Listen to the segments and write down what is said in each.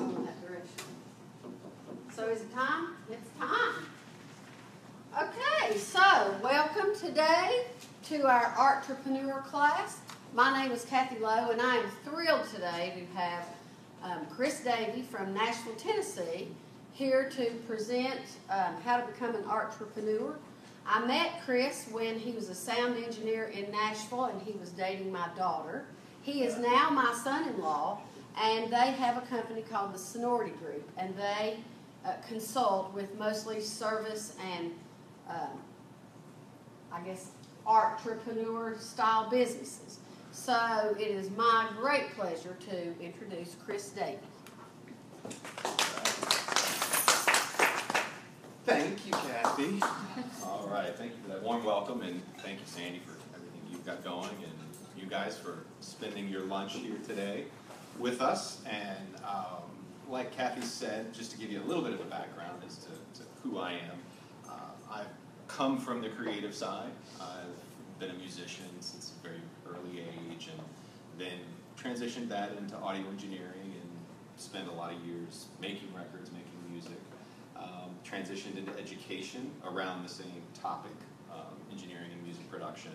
going that direction. So is it time? It's time. Okay, so welcome today to our Artrepreneur class. My name is Kathy Lowe, and I am thrilled today to have Chris Davie from Nashville, Tennessee, here to present how to become an Artrepreneur. I met Chris when he was a sound engineer in Nashville, and he was dating my daughter. He is now my son-in-law, and they have a company called the Sonority Group, and they consult with mostly service and I guess Artrepreneur-style businesses. So it is my great pleasure to introduce Chris Davie. Thank you, Kathy. All right, thank you for that warm welcome, and thank you, Sandy, for everything you've got going, and you guys for spending your lunch here today with us. And like Kathy said, just to give you a little bit of a background as to who I am, I've come from the creative side. I've been a musician since a very early age, and then transitioned that into audio engineering and spent a lot of years making records, making music. Transitioned into education around the same topic, engineering and music production,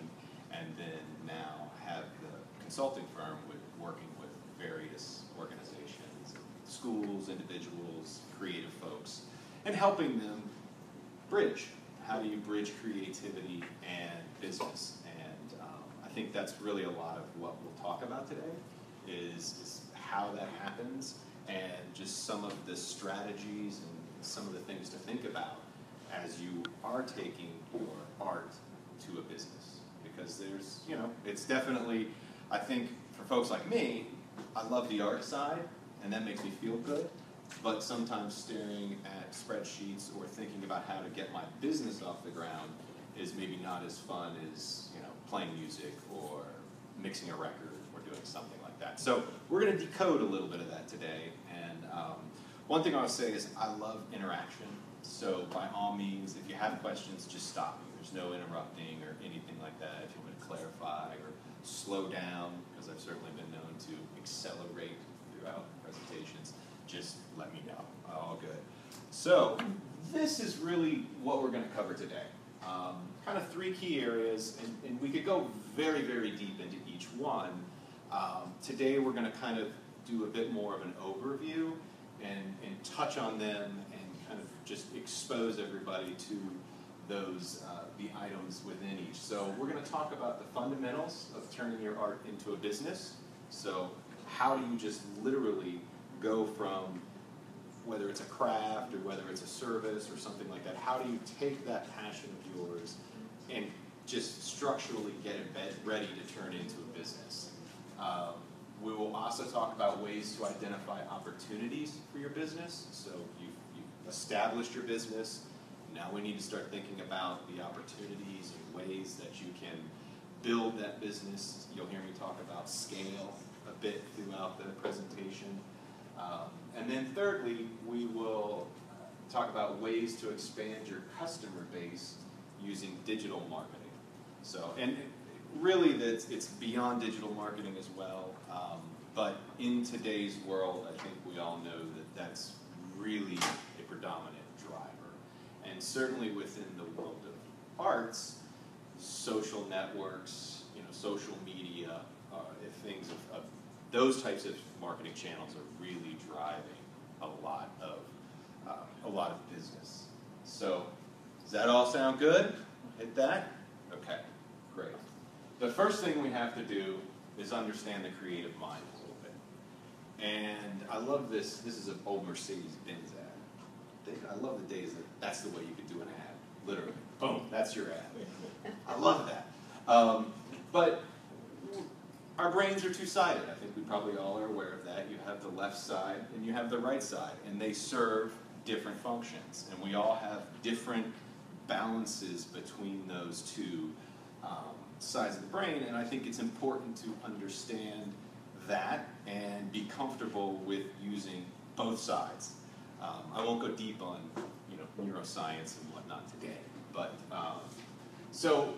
and then now have the consulting firm working with various organizations, schools, individuals, creative folks, and helping them bridge. How do you bridge creativity and business? And I think that's really a lot of what we'll talk about today is how that happens, and just some of the strategies and some of the things to think about as you are taking your art to a business. Because there's, it's definitely, I think for folks like me, I love the art side, and that makes me feel good, but sometimes staring at spreadsheets or thinking about how to get my business off the ground is maybe not as fun as, playing music or mixing a record or doing something like that. So we're going to decode a little bit of that today. And one thing I would say is I love interaction. So by all means, if you have questions, just stop me. There's no interrupting or anything like that. If you want to clarify or slow down, because I've certainly been known to accelerate throughout presentations, just let me know. All good. So this is really what we're going to cover today. Kind of three key areas, and we could go very, very deep into each one. Today we're going to kind of do a bit more of an overview and touch on them and kind of just expose everybody to those the items within each. So we're going to talk about the fundamentals of turning your art into a business. So how do you just literally go from, whether it's a craft or whether it's a service or something like that, how do you take that passion of yours and just structurally get it ready to turn into a business? We will also talk about ways to identify opportunities for your business. So you've established your business. Now we need to start thinking about the opportunities and ways that you can build that business. You'll hear me talk about scale a bit throughout the presentation. And then thirdly, we will talk about ways to expand your customer base using digital marketing. So, and really it's beyond digital marketing as well, but in today's world, I think we all know that that's really a predominant driver. And certainly within the world of arts, social networks, social media, things of those types of marketing channels are really driving a lot of business. So, does that all sound good? Hit that? Okay, great. The first thing we have to do is understand the creative mind a little bit. And I love this. This is an old Mercedes-Benz ad. I love the days that's the way you could do an ad. Literally. Boom, that's your ad. I love that. But our brains are two-sided. I think we probably all are aware of that. You have the left side and you have the right side, and they serve different functions. And we all have different balances between those two sides of the brain, and I think it's important to understand that and be comfortable with using both sides. I won't go deep on neuroscience and whatnot today, but so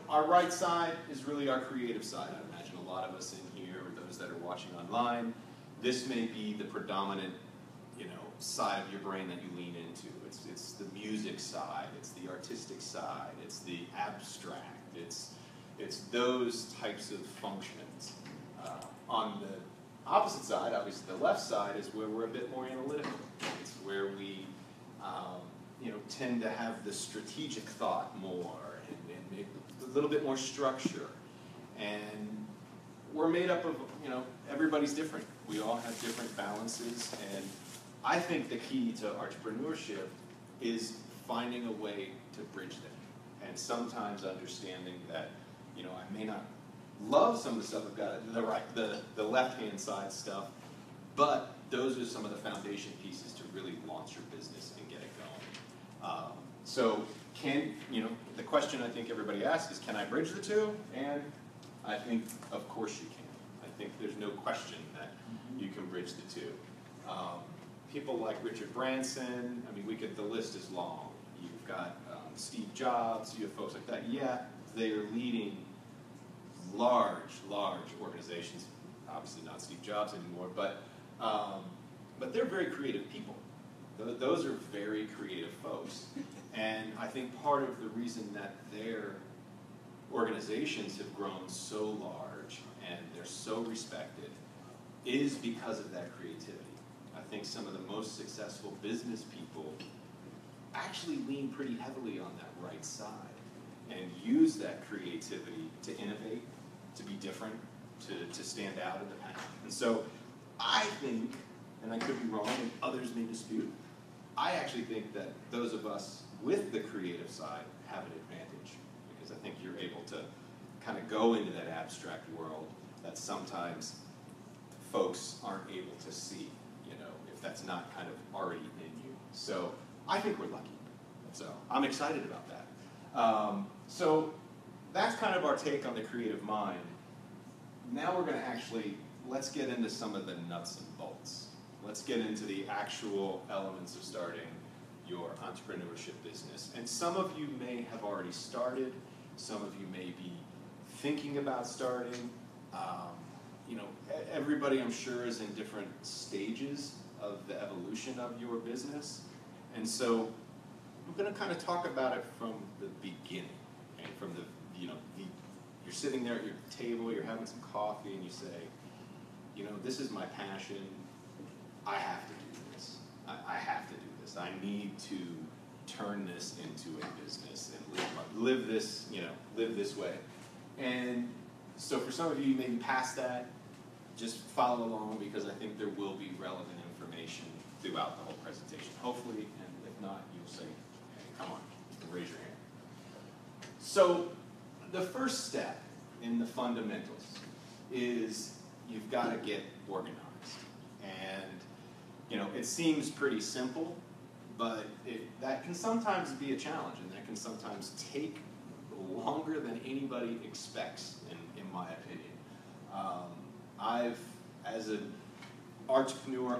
our right side is really our creative side. I imagine a lot of us in here, or those that are watching online, this may be the predominant, side of your brain that you lean into. It's the music side, it's the artistic side, it's the abstract, it's those types of functions. On the opposite side, obviously the left side, is where we're a bit more analytical. It's where we tend to have the strategic thought more and maybe a little bit more structure. And we're made up of, everybody's different. We all have different balances, and I think the key to entrepreneurship is finding a way to bridge them. And sometimes understanding that, I may not love some of the stuff I've got, the left-hand side stuff, but those are some of the foundation pieces to really launch your business and get it going. So the question I think everybody asks is, can I bridge the two? And I think, of course you can. I think there's no question that you can bridge the two. People like Richard Branson, the list is long. You've got Steve Jobs, you have folks like that. Yeah, they are leading large organizations. Obviously not Steve Jobs anymore, but they're very creative people. Those are very creative folks. And I think part of the reason that their organizations have grown so large and they're so respected is because of that creativity. I think some of the most successful business people actually lean pretty heavily on that right side and use that creativity to innovate, to be different, to stand out in the pack. And so I think, and I could be wrong and others may dispute, I actually think that those of us with the creative side have an advantage, because I think you're able to kind of go into that abstract world that sometimes folks aren't able to see, if that's not kind of already in you. So I think we're lucky. So I'm excited about that. So that's kind of our take on the creative mind. Now we're going to let's get into some of the nuts and bolts. Let's get into the actual elements of starting your entrepreneurship business. And some of you may have already started. Some of you may be thinking about starting. Everybody, I'm sure, is in different stages of the evolution of your business. And so we're going to kind of talk about it from the beginning, and from you're sitting there at your table, you're having some coffee, and you say, this is my passion. I have to do this. I have to do this. I need to turn this into a business and live this way. And so for some of you, maybe past that, just follow along, because I think there will be relevant information throughout the whole presentation, hopefully, and if not, you'll say, hey, come on, raise your hand. So the first step in the fundamentals is you've got to get organized. And it seems pretty simple, but that can sometimes be a challenge, and that can sometimes take longer than anybody expects, in my opinion. As an entrepreneur,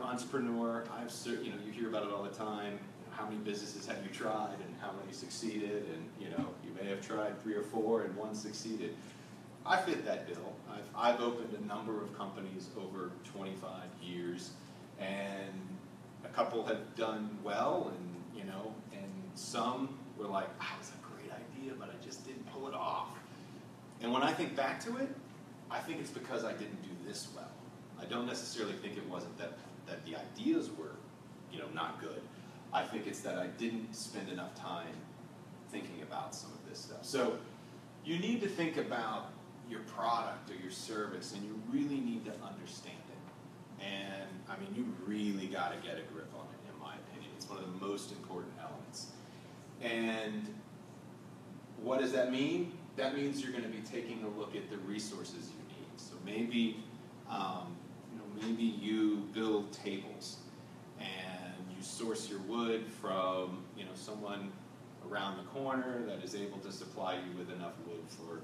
you hear about it all the time. How many businesses have you tried, and how many succeeded? And you may have tried 3 or 4, and 1 succeeded. I fit that bill. I've opened a number of companies over 25 years, and a couple have done well, and some were like, that was a great idea, but I just didn't pull it off. And when I think back to it, I think it's because I didn't do this well. I don't necessarily think it wasn't that the ideas were, not good. I think it's that I didn't spend enough time thinking about some of this stuff. So you need to think about your product or your service, and you really need to understand it. And you really got to get a grip on it, in my opinion. It's one of the most important elements. And what does that mean? That means you're going to be taking a look at the resources you need. So maybe, maybe you build tables, and you source your wood from, someone around the corner that is able to supply you with enough wood for,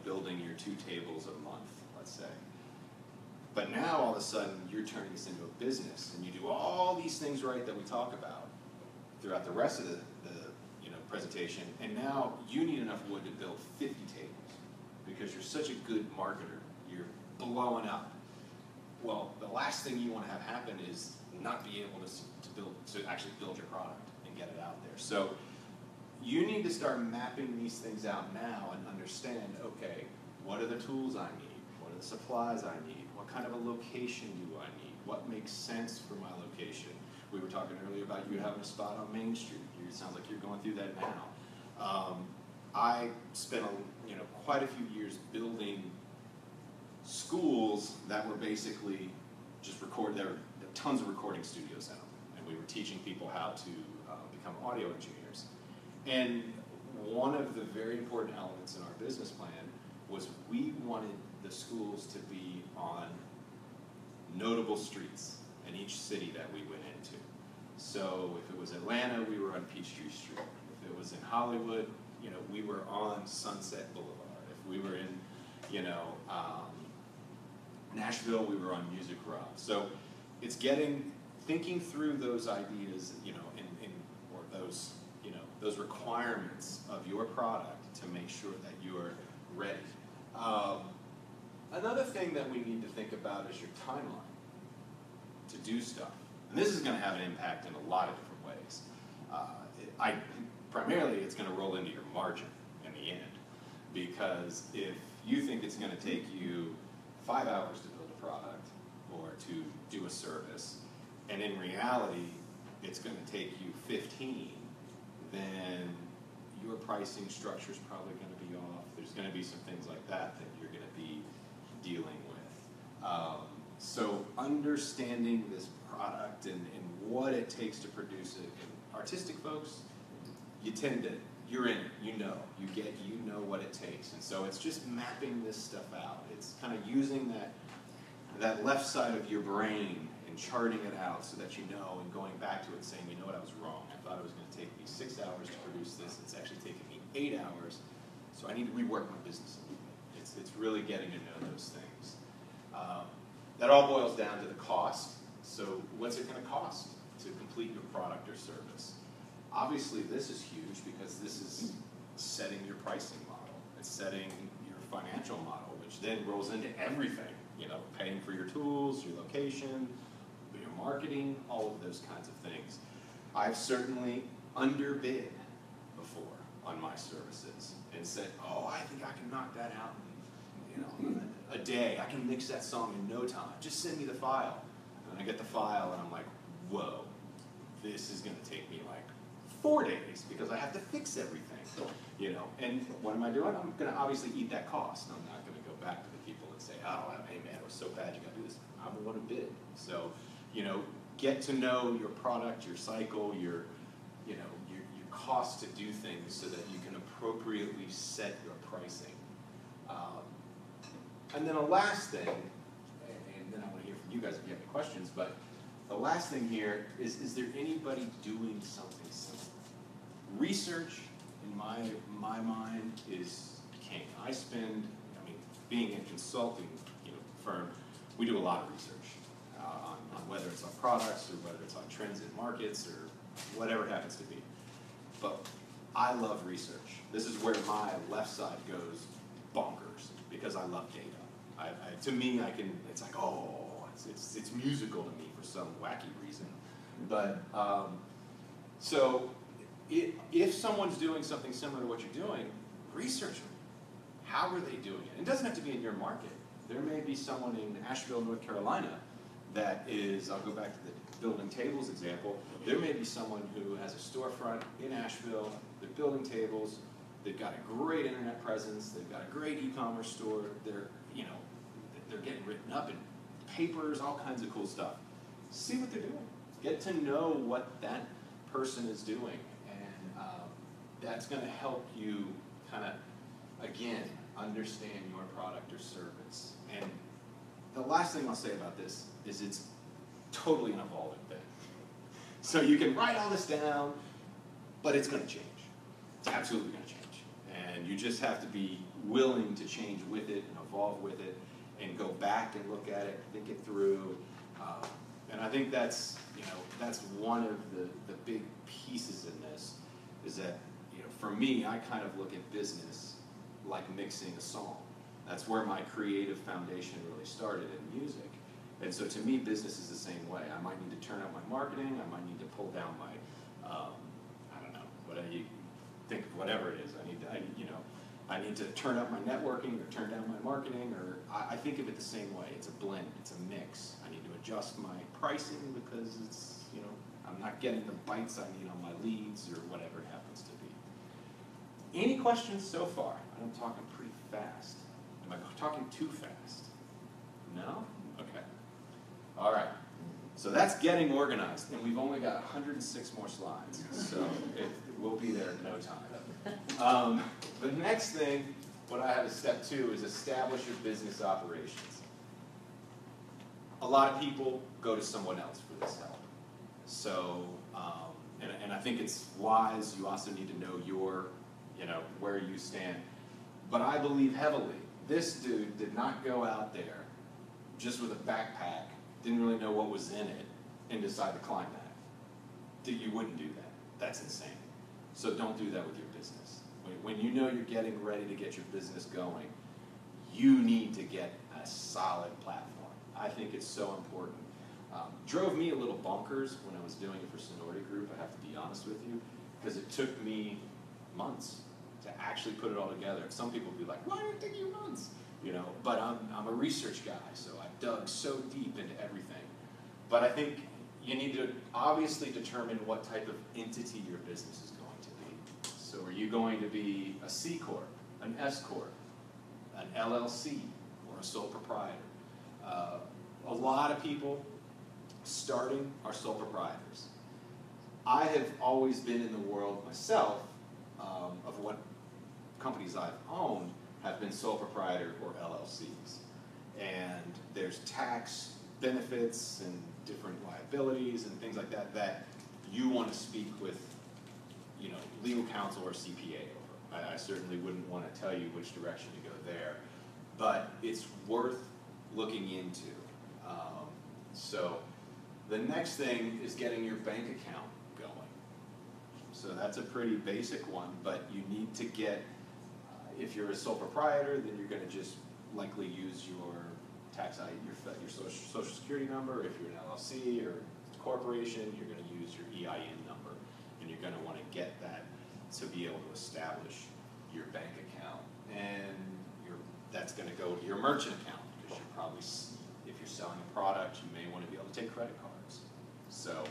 building your 2 tables a month, let's say. But now, all of a sudden, you're turning this into a business, and you do all these things right that we talk about throughout the rest of the presentation, and now you need enough wood to build 50 tables, because you're such a good marketer. You're blowing up. well, the last thing you want to have happen is not be able to actually build your product and get it out there. So you need to start mapping these things out now and understand, okay, what are the tools I need? What are the supplies I need? What kind of a location do I need? What makes sense for my location? We were talking earlier about you having a spot on Main Street. It sounds like you're going through that now. I spent quite a few years building schools that were basically just there were tons of recording studios in them, and we were teaching people how to become audio engineers. And one of the very important elements in our business plan was we wanted the schools to be on notable streets in each city that we went into. So if it was Atlanta, we were on Peachtree Street. If it was in Hollywood, we were on Sunset Boulevard. If we were in, Nashville, we were on Music Row. So it's thinking through those ideas, or those requirements of your product to make sure that you're ready. Another thing that we need to think about is your timeline to do stuff. And this is going to have an impact in a lot of different ways. Primarily, it's going to roll into your margin in the end. Because if you think it's going to take you 5 hours to build a product or to do a service, and in reality, it's going to take you 15, then your pricing structure is probably going to be off. There's going to be some things like that you're going to be dealing with. So understanding this product and what it takes to produce it. And artistic folks, you're in it, you know what it takes. And so it's just mapping this stuff out. It's kind of using that left side of your brain and charting it out so that you know, and going back to it and saying, you know what, I was wrong. I thought it was going to take me 6 hours to produce this. It's actually taking me 8 hours. So I need to rework my business a little bit. It's really getting to know those things. That all boils down to the cost. So what's it going to cost to complete your product or service? Obviously, this is huge because this is setting your pricing model. It's setting your financial model, which then rolls into everything. Paying for your tools, your location, your marketing, all of those kinds of things. I've certainly underbid before on my services and said, oh, I think I can knock that out in a day. I can mix that song in no time. Just send me the file. And I get the file and I'm like, whoa, this is going to take me like 4 days because I have to fix everything. And what am I doing? I'm going to obviously eat that cost. I'm not going to go back to the people and say, oh, hey man, it was so bad you got to do this. I'm the one who bid. So, get to know your product, your cycle, your cost to do things so that you can appropriately set your pricing. And then a last thing, and then I want to hear from you guys if you have any questions, but the last thing here is there anybody doing something similar? Research, in my mind, is king. Being a consulting firm, we do a lot of research on whether it's on products or whether it's on trends in markets or whatever it happens to be. But I love research. This is where my left side goes bonkers because I love data. To me, it's like, oh, it's musical to me for some wacky reason. But so if someone's doing something similar to what you're doing, research them. How are they doing it? It doesn't have to be in your market. There may be someone in Asheville, North Carolina that is, I'll go back to the building tables example, there may be someone who has a storefront in Asheville, they're building tables, they've got a great internet presence, they've got a great e-commerce store, they're getting written up in papers, all kinds of cool stuff. See what they're doing. Get to know what that person is doing, and that's going to help you kind of, again, understand your product or service. And the last thing I'll say about this is it's totally an evolving thing. So you can write all this down, but it's going to change. It's absolutely going to change. And you just have to be willing to change with it and evolve with it and go back and look at it, think it through. And I think that's one of the big pieces in this is that, for me, I kind of look at business like mixing a song. That's where my creative foundation really started in music. And so to me, business is the same way. I might need to turn up my marketing, I might need to pull down my, I don't know, whatever you think of, whatever it is. I need to turn up my networking or turn down my marketing, or I think of it the same way. It's a blend, it's a mix. I need to adjust my pricing because it's, I'm not getting the bites I need on my leads or whatever it happens to be. Any questions so far? I'm talking pretty fast. Am I talking too fast? No? Okay. All right. So that's getting organized, and we've only got 106 more slides, so we'll be there in no time. The next thing, what I have as step 2, is establish your business operations. A lot of people go to someone else for this help. So, and I think it's wise. You also need to know where you stand. But I believe heavily, this dude did not go out there just with a backpack, didn't really know what was in it, and decide to climb that. You wouldn't do that. That's insane. So don't do that with your business. When you know you're getting ready to get your business going, you need to get a solid platform. I think it's so important. Drove me a little bonkers when I was doing it for Sonority Group, I have to be honest with you, because it took me months to actually put it all together. Some people would be like, why did it take you months? But I'm a research guy, so I dug so deep into everything. But I think you need to obviously determine what type of entity your business is going to be. So are you going to be a C Corp, an S Corp, an LLC, or a sole proprietor? A lot of people starting are sole proprietors. I have always been in the world myself of what companies I've owned have been sole proprietor or LLCs. And there's tax benefits and different liabilities and things like that that you want to speak with legal counsel or CPA over. I certainly wouldn't want to tell you which direction to go there, but it's worth looking into. So the next thing is getting your bank account going. So that's a pretty basic one, but you need to get, if you're a sole proprietor, then you're going to just likely use your tax ID, your social security number. If you're an LLC or corporation, you're going to use your EIN number, and you're going to want to get that to be able to establish your bank account. And that's going to go to your merchant account, because you're probably, if you're selling a product, you may want to be able to take credit cards. So,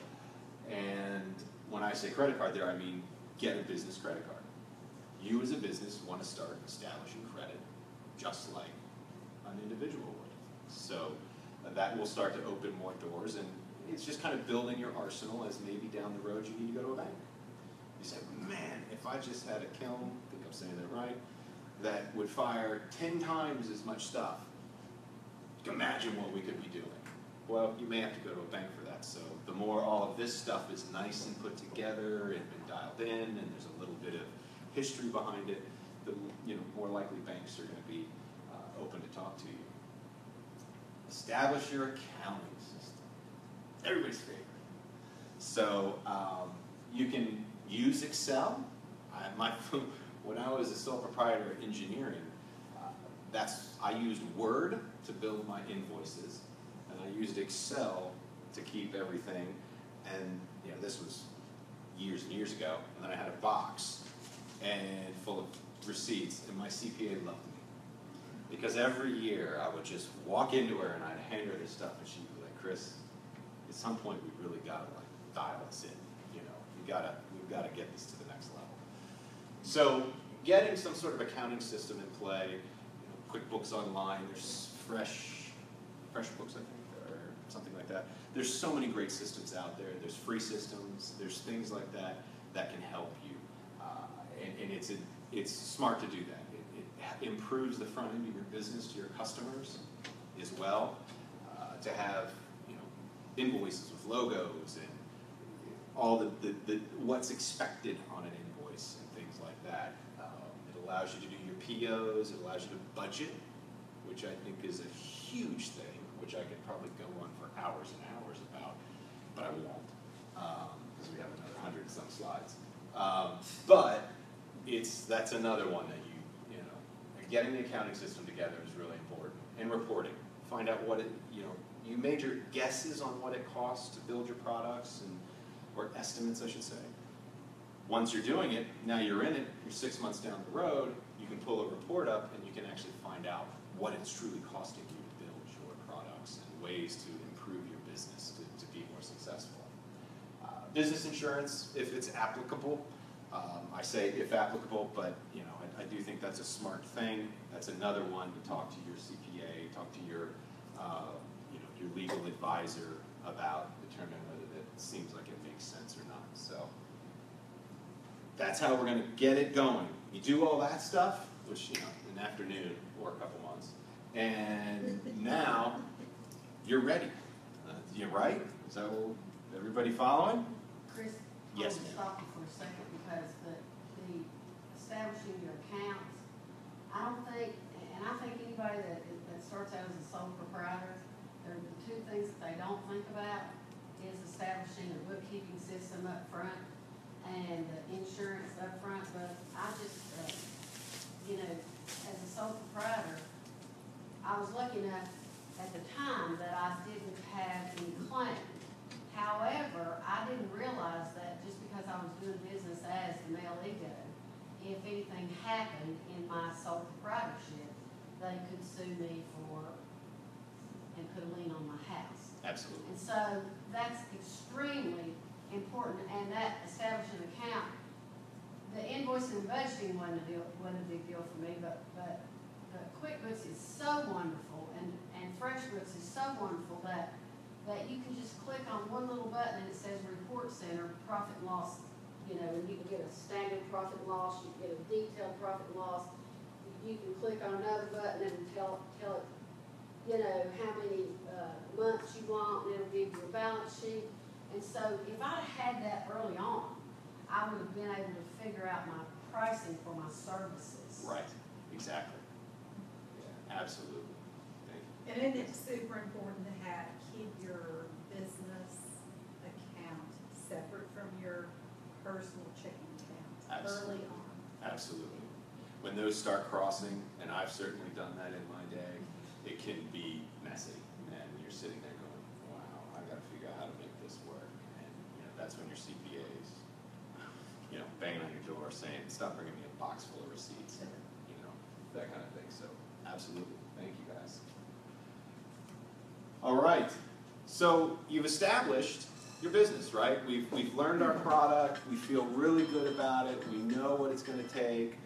and when I say credit card there, I mean get a business credit card. You as a business want to start establishing credit just like an individual would. So that will start to open more doors, and it's just kind of building your arsenal as maybe down the road you need to go to a bank. You say, man, if I just had a kiln, I think I'm saying that right, that would fire 10 times as much stuff, imagine what we could be doing. Well, you may have to go to a bank for that. So the more all of this stuff is nice and put together and been dialed in, and there's a little bit of history behind it, the more likely banks are going to be open to talk to you. Establish your accounting system. Everybody's favorite. So you can use Excel. When I was a sole proprietor in engineering, I used Word to build my invoices, and I used Excel to keep everything. And this was years and years ago. And then I had a box and full of receipts, and my CPA loved me, because every year I would just walk into her and I'd hand her this stuff, and she'd be like, Chris, at some point we've really got to dial this in. We've got to get this to the next level. So getting some sort of accounting system in play, QuickBooks Online, there's FreshBooks, I think, or something like that. There's so many great systems out there. There's free systems. There's things like that that can help you, and it's smart to do that. It improves the front end of your business to your customers as well. To have invoices with logos and all the what's expected on an invoice and things like that. It allows you to do your POs. It allows you to budget, which I think is a huge thing, which I could probably go on for hours and hours about, but I won't, because we have another 100 and some slides. But that's another one that getting the accounting system together is really important. And reporting. find out what it, you made your guesses on what it costs to build your products, or estimates, I should say. Once you're doing it, now you're in it, you're 6 months down the road, you can pull a report up and you can actually find out what it's truly costing you to build your products and ways to improve your business to be more successful. Business insurance, if it's applicable, I say if applicable, but I do think that's a smart thing. That's another one to talk to your CPA, talk to your your legal advisor about, determine whether that seems like it makes sense or not. So that's how we're going to get it going. You do all that stuff, which an afternoon or a couple months, and now you're ready. You're right. Is that what, everybody following? Chris, Yes, I'm going to ma'am. stop you for a second because the establishing your accounts, I don't think, and I think anybody that starts out as a sole proprietor, there are the two things that they don't think about is establishing a bookkeeping system up front and the insurance up front. But I just, as a sole proprietor, I was lucky enough at the time that I didn't have any claim. However, I didn't realize that just because I was doing business as the male ego, if anything happened in my sole proprietorship, they could sue me and put a lien on my house. Absolutely. And so that's extremely important, and that establishing an account, the invoicing and budgeting wasn't a big deal for me, but QuickBooks is so wonderful, and FreshBooks is so wonderful that you can just click on one little button and it says Report Center, profit and loss, and you can get a standard profit and loss, you can get a detailed profit and loss. You can click on another button and tell it, how many months you want, and it'll give you a balance sheet. And so if I'd had that early on, I would have been able to figure out my pricing for my services. Right. Exactly. Yeah, absolutely. Thank you. And then it's super important to keep your business account separate from your personal checking account early on. Absolutely. When those start crossing, and I've certainly done that in my day, it can be messy. And you're sitting there going, wow, I've got to figure out how to make this work. And that's when your CPAs, banging on your door saying, stop bringing me a box full of receipts, that kind of thing. So absolutely. Thank you guys. All right. So you've established your business, right? We've learned our product. We feel really good about it. We know what it's going to take.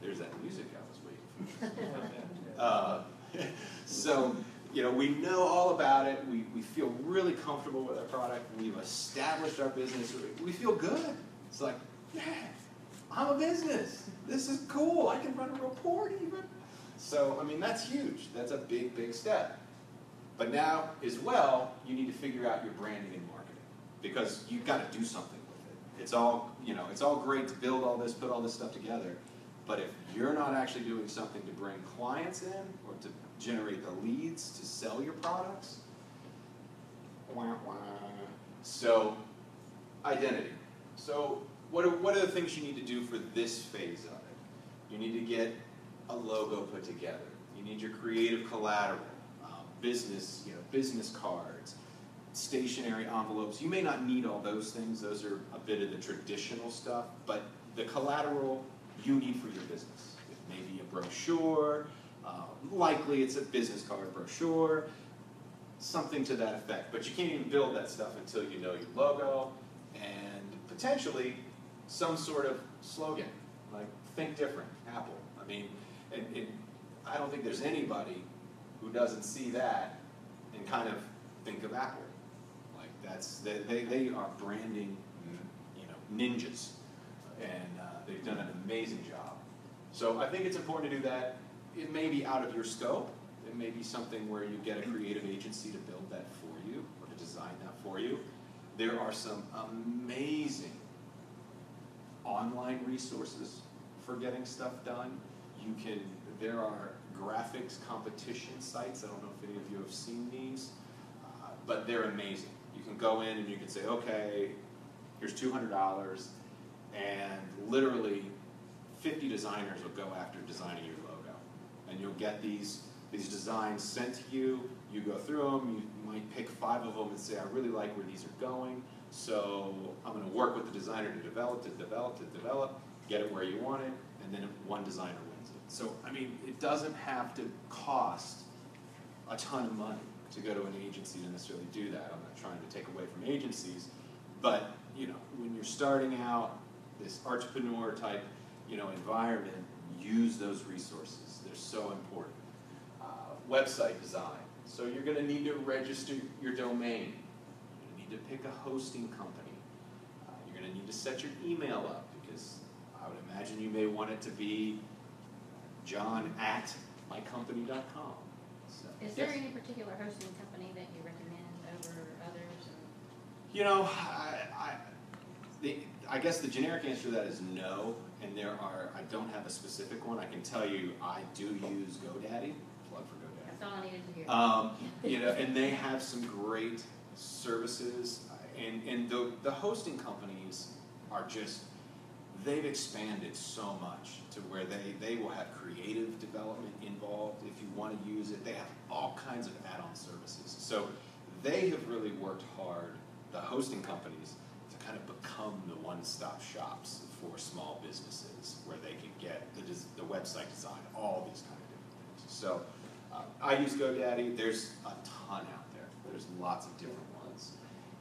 There's that music I was waiting for. So, we know all about it. We feel really comfortable with our product. We've established our business. We feel good. It's like, yeah, I'm a business. This is cool. I can run a report even. So, that's huge. That's a big, big step. But now, as well, you need to figure out your branding and marketing, because you've got to do something with it. It's all, it's all great to build all this, put all this stuff together, but if you're not actually doing something to bring clients in or to generate the leads to sell your products, so identity. So what are the things you need to do for this phase of it? You need to get a logo put together. You need your creative collateral. Business cards, stationery envelopes. You may not need all those things. Those are a bit of the traditional stuff, but the collateral you need for your business. It may be a brochure, likely it's a business card brochure, something to that effect. But you can't even build that stuff until you know your logo and potentially some sort of slogan, like think different, Apple. I don't think there's anybody who doesn't see that and kind of think of Apple. Like they are branding, ninjas, and they've done an amazing job. So I think it's important to do that. It may be out of your scope. It may be something where you get a creative agency to build that for you or to design that for you. There are some amazing online resources for getting stuff done. There are graphics competition sites. I don't know if any of you have seen these, but they're amazing. You can go in and you can say, okay, here's $200, and literally 50 designers will go after designing your logo. And you'll get these these designs sent to you, you go through them, you might pick 5 of them and say, I really like where these are going, so I'm going to work with the designer to develop, get it where you want it, and then one designer wins it. So, I mean, it doesn't have to cost a ton of money to go to an agency to necessarily do that. I'm not trying to take away from agencies, but, you know, when you're starting out, this Artrepreneur type, you know, environment, use those resources. They're so important. Website design. So you're going to need to register your domain. You're going to need to pick a hosting company. You're going to need to set your email up, because I would imagine you may want it to be john@mycompany.com. So, is there any particular hosting company that you recommend over others? You know, I guess the generic answer to that is no, and I don't have a specific one. I can tell you I do use GoDaddy, plug for GoDaddy. That's all I needed to hear. You know, and they have some great services, and the hosting companies are just, they've expanded so much to where they will have creative development involved if you want to use it. They have all kinds of add-on services. So they have really worked hard, the hosting companies, to kind of become the one-stop shops for small businesses where they can get the website design, all these kind of different things. So I use GoDaddy. There's a ton out there. There's lots of different ones.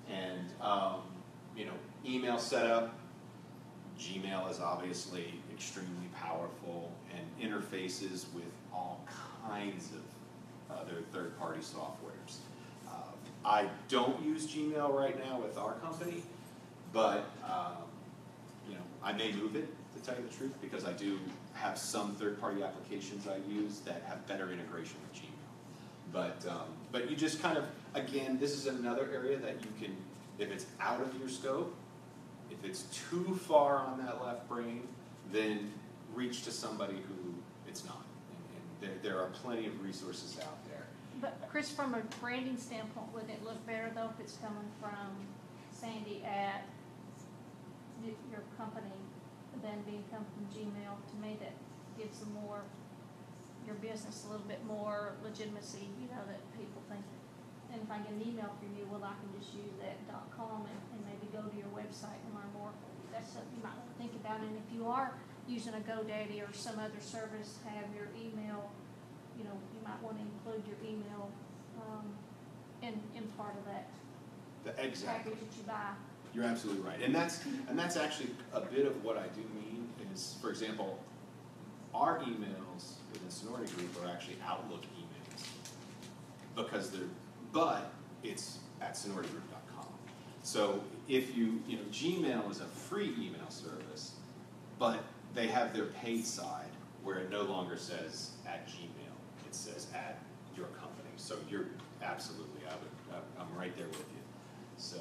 And, you know, email setup, Gmail is obviously extremely powerful, and interfaces with all kinds of other third-party softwares. I don't use Gmail right now with our company, but you know, I may move it, to tell you the truth, because I do have some third-party applications I use that have better integration with Gmail. But you just kind of, again, this is another area that you can, if it's out of your scope, if it's too far on that left brain, then reach to somebody who it's not. And there are plenty of resources out there. But Chris, from a branding standpoint, would it look better though if it's coming from Sandy at your company than being come from Gmail? To me, that gives them more, your business a little bit more legitimacy, you know, that people think. And if I get an email from you, well, I can just use that .com and maybe go to your website and learn more. That's something you might want to think about. And if you are using a GoDaddy or some other service, have your email, you know, you might want to include your email in part of that Exactly. package that you buy. You're absolutely right. And that's actually a bit of what I do mean is, for example, our emails within Sonority Group are actually Outlook emails, because but it's at sonoritygroup.com. So if you know, Gmail is a free email service, but they have their paid side where it no longer says at Gmail, it says at your company. So you're absolutely, I'm right there with you. So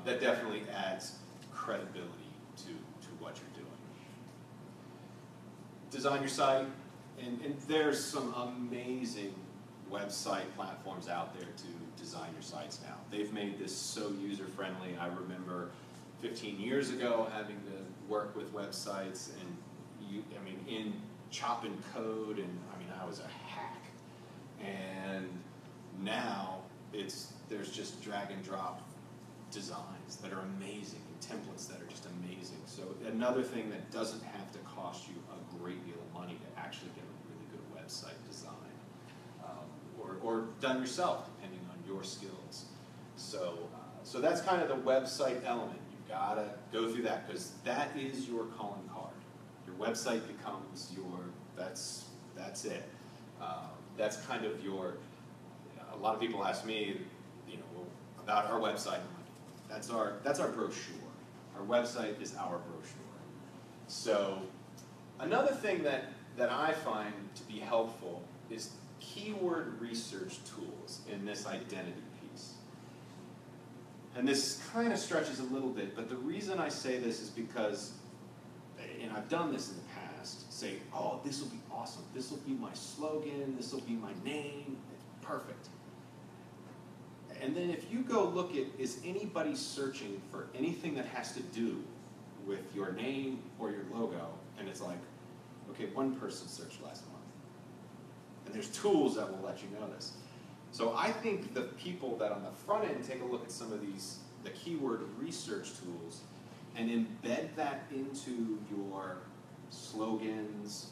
that definitely adds credibility to what you're doing. Design your site, and there's some amazing website platforms out there to design your sites now. They've made this so user-friendly. I remember 15 years ago having to work with websites, and in chopping code, and I was a hack. And now there's just drag and drop designs that are amazing, and templates that are just amazing. So another thing that doesn't have to cost you a great deal of money to actually get a really good website design, or done yourself, depending on your skills. So that's kind of the website element. You've got to go through that, because that is your calling card. Your website becomes that's it. That's kind of your. A lot of people ask me, about our website. I'm like, that's our brochure. Our website is our brochure. So another thing that I find to be helpful is keyword research tools in this identity piece. And this kind of stretches a little bit, but the reason I say this is because, and I've done this in the past, say, oh, this will be awesome. This will be my slogan. This will be my name. It's perfect. And then if you go look at, is anybody searching for anything that has to do with your name or your logo, and it's like, okay, one person searched last month. And there's tools that will let you know this. So I think the people that on the front end take a look at some of these, the keyword research tools, and embed that into your slogans,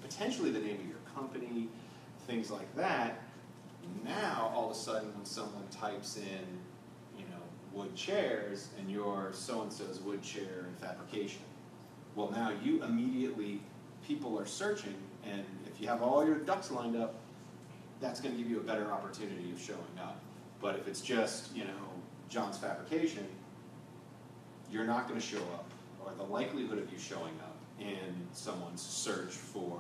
potentially the name of your company, things like that. Now, all of a sudden, when someone types in, wood chairs, and you're so-and-so's wood chair and fabrication, well, now you immediately, people are searching, and if you have all your ducks lined up, that's going to give you a better opportunity of showing up. But if it's just, John's fabrication, you're not going to show up, or the likelihood of you showing up in someone's search for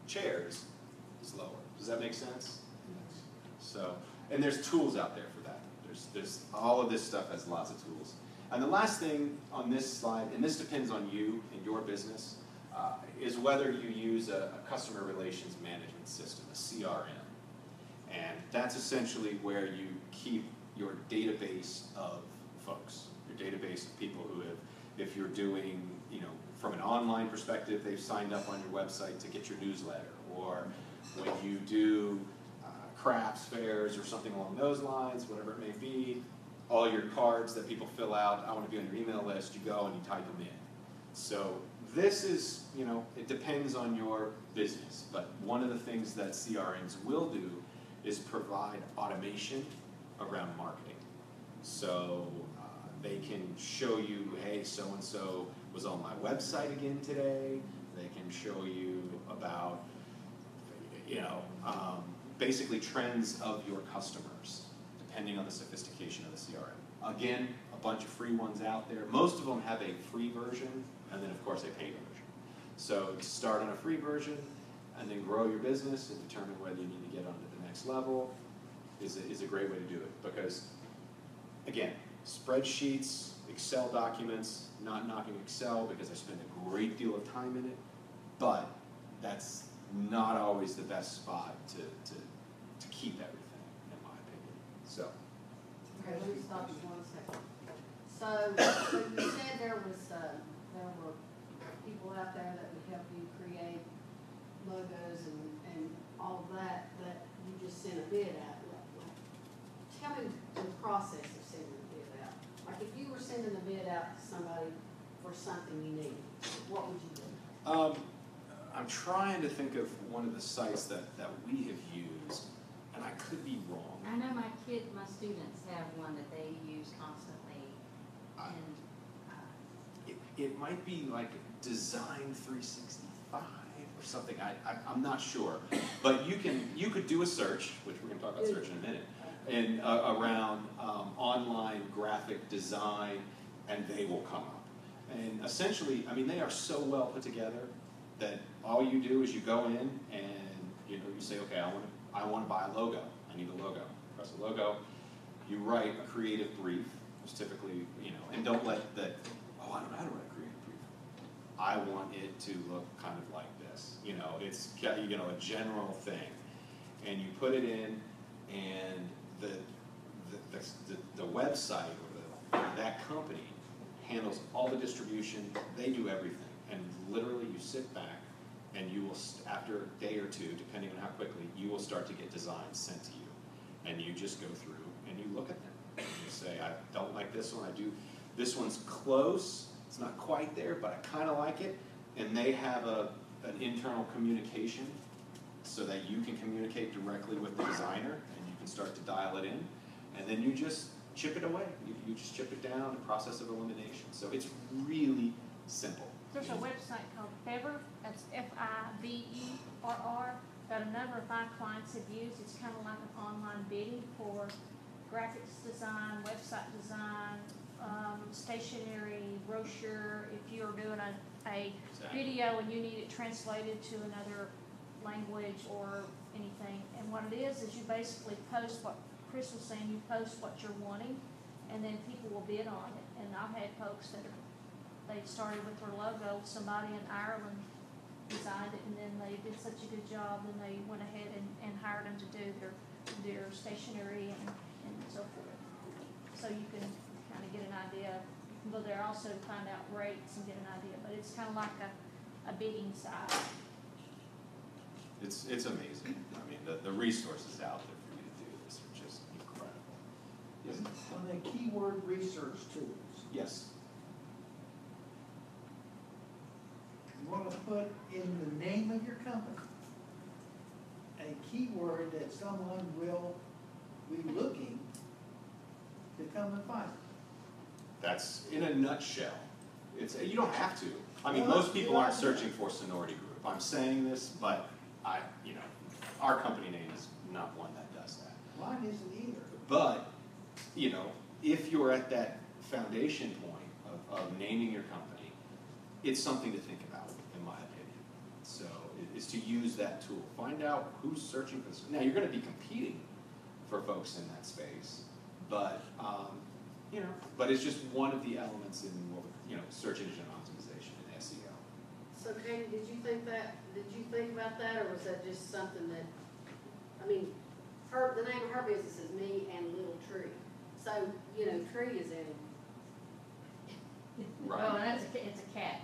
chairs is lower. Does that make sense? So, and there's tools out there for that. There's all of this stuff has lots of tools. And the last thing on this slide, and this depends on you and your business, is whether you use a customer relations management system, a CRM. And that's essentially where you keep your database of folks, your database of people who have, if you're doing, from an online perspective, they've signed up on your website to get your newsletter, or when you do crafts fairs or something along those lines, whatever it may be, all your cards that people fill out, I want to be on your email list, you go and you type them in. So this is, it depends on your business, but one of the things that CRMs will do is provide automation around marketing. So they can show you, hey, so-and-so was on my website again today. They can show you about, basically trends of your customers, depending on the sophistication of the CRM. Again, a bunch of free ones out there. Most of them have a free version, and then of course a paid version. So start on a free version, and then grow your business and determine whether you need to get onto the next level is a great way to do it. Because, again, spreadsheets, Excel documents, not knocking Excel because I spend a great deal of time in it, but that's not always the best spot to keep everything, in my opinion. So. Okay, let me stop you 1 second. So you said there were people out there that would help you create logos and all of that you just sent a bid out. Tell me the process of sending a bid out. Like if you were sending a bid out to somebody for something you need, what would you do? I'm trying to think of one of the sites that we have used, and I could be wrong. I know my students have one that they use constantly, and It might be like Design 365 or something. I'm not sure, but you could do a search, which we're going to talk about search in a minute, and around online graphic design, and they will come up. And essentially, they are so well put together that all you do is you go in and you say, okay, I want to buy a logo. I need a logo. Press a logo. You write a creative brief, which typically, and don't let that, I don't know how to write a creative brief. I want it to look kind of like this. It's a general thing. And you put it in, and the website or that company handles all the distribution. They do everything. And literally you sit back and you will, after a day or two, depending on how quickly, you will start to get designs sent to you. And you just go through and you look at them. And you say, I don't like this one, this one's close, it's not quite there, but I kind of like it. And they have an internal communication so that you can communicate directly with the designer and you can start to dial it in. And then you just chip it away. You just chip it down, the process of elimination. So it's really simple. There's a website called Fiverr, that's Fiverr, that a number of my clients have used. It's kind of like an online bidding for graphics design, website design, stationery, brochure. If you're doing a video and you need it translated to another language or anything. And what it is you basically post what Chris was saying, you post what you're wanting, and then people will bid on it. And I've had folks that they started with their logo, somebody in Ireland designed it, and then they did such a good job, and they went ahead and hired them to do their stationery and so forth. So you can kind of get an idea. You can go there also to find out rates and get an idea, but it's kind of like a bidding site. It's amazing. I mean, the resources out there for you to do this are just incredible. Yes. On the keyword research tools, Yes. you want to put in the name of your company a keyword that someone will be looking to come and find. That's in a nutshell. You don't have to. I mean, Well, most people aren't searching for Sonority Group. I'm saying this, but our company name is not one that does that. Mine isn't either. But, if you're at that foundation point of naming your company, it's something to think about, in my opinion. So, is to use that tool. Find out who's searching for this. Now, you're going to be competing for folks in that space, but, but it's just one of the elements in search engine optimization and SEO. So Katie, did you think about that, or was that just something that, the name of her business is Me and Little Tree. So, tree is in. Right. Well, it's a cat.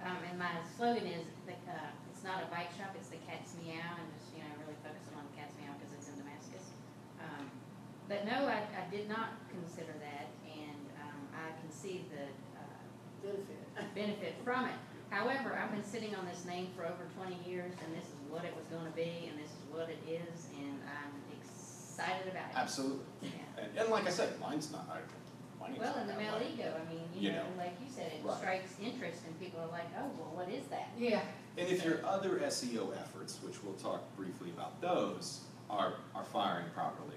And my slogan is, it's not a bike shop, it's the cat's meow, and just, really focusing on the cat's meow because it's in Damascus. But no, I did not consider that, and I can see the benefit from it. However, I've been sitting on this name for over 20 years, and this is what it was going to be, and this is what it is, and I'm excited about it. Absolutely. Yeah. And like I said, mine's not. Mine's Well, not in the that male way. ego, like you said, it Right. strikes interest, and people are like, oh, well, what is that? Yeah. And if your other SEO efforts, which we'll talk briefly about those, are firing properly,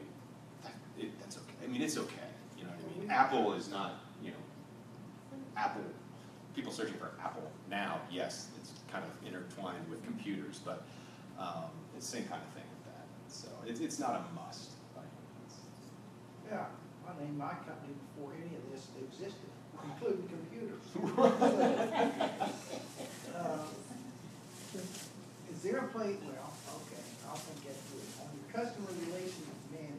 that's okay. It's okay. You know what I mean? Apple is not, Apple, people searching for Apple now, yes, it's kind of intertwined with computers, but it's the same kind of thing with that. So it's not a must by any means. Yeah, I named my company before any of this existed, including computers. Is there a place, well, okay, I'll think that through. On your customer relations management,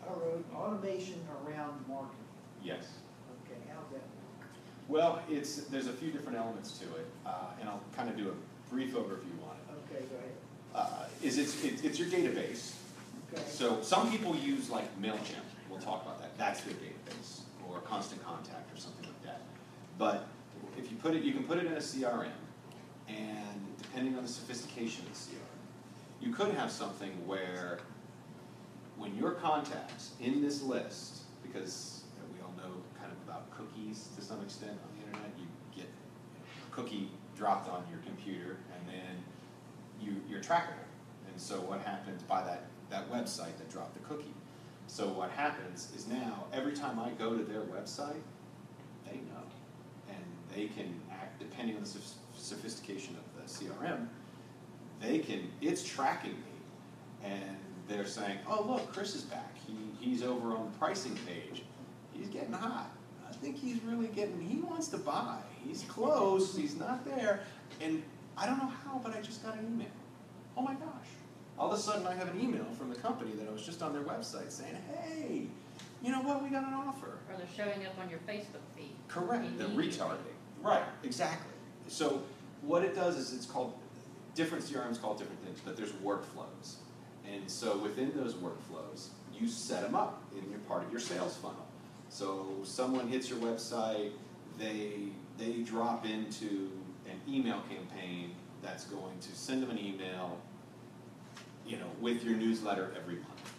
I wrote automation around marketing. Yes. Okay, how's that work? Well, there's a few different elements to it, and I'll kind of do a brief overview on it. Okay, go ahead. It's your database. Okay. So some people use like MailChimp. We'll talk about that. That's their database, or Constant Contact, or something like that. But if you can put it in a CRM, and depending on the sophistication of the CRM, you could have something where when your contacts in this list, because we all know kind of about cookies to some extent on the internet, you get a cookie dropped on your computer, and then you're trackable. And so what happens by that website that dropped the cookie? So what happens is now every time I go to their website, they know, and they can act depending on the sophistication of the CRM. It's tracking me, and they're saying, "Oh, look, Chris is back. He's over on the pricing page. He's getting hot. I think he wants to buy. He's close. He's not there." And I don't know how, but I just got an email. Oh my gosh. All of a sudden I have an email from the company that I was just on their website saying, "Hey, you know what, we got an offer." Or they're showing up on your Facebook feed. Correct, the Immediately. retargeting. Right, exactly. So what it does is different CRMs call different things, but there's workflows. And so within those workflows, you set them up in your part of your sales funnel. So someone hits your website, they drop into an email campaign that's going to send them an email, with your newsletter every month,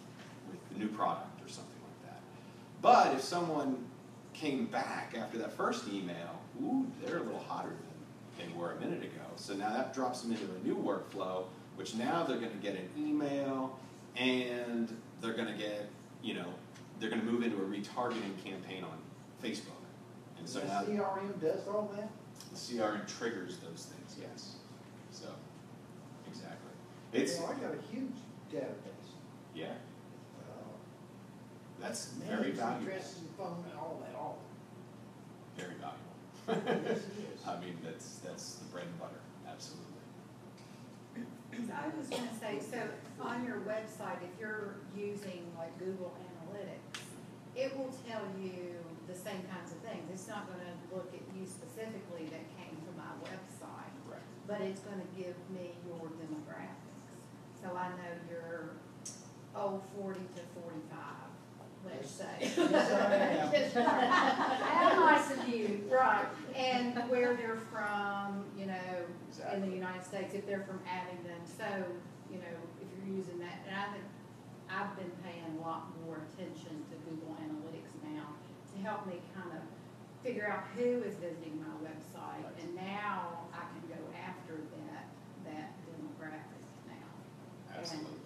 with the new product or something like that. But if someone came back after that first email, they're a little hotter than they were a minute ago. So now that drops them into a new workflow, which now they're going to get an email, and they're going to get, they're going to move into a retargeting campaign on Facebook. And so The now CRM does all that? the CRM triggers those things, yes. So, exactly. Well, I got a huge database. Yeah, Uh, that's very names, valuable. addresses, and phone, and all that. Very valuable. Yes, it is. I mean, that's the bread and butter, absolutely. So I was gonna say, so on your website, if you're using like Google Analytics, it will tell you the same kinds of things. It's not gonna look at you specifically that came to my website. but it's gonna give me your demographics. So I know you're 40 to 45, let's say. Yes, I am. How nice of you, right, and where they're from, you know, in Exactly. the United States, if they're from Abingdon, so, you know, if you're using that, and I think I've been paying a lot more attention to Google Analytics now to help me kind of figure out who is visiting my website, and now I can go after that demographic now. Absolutely.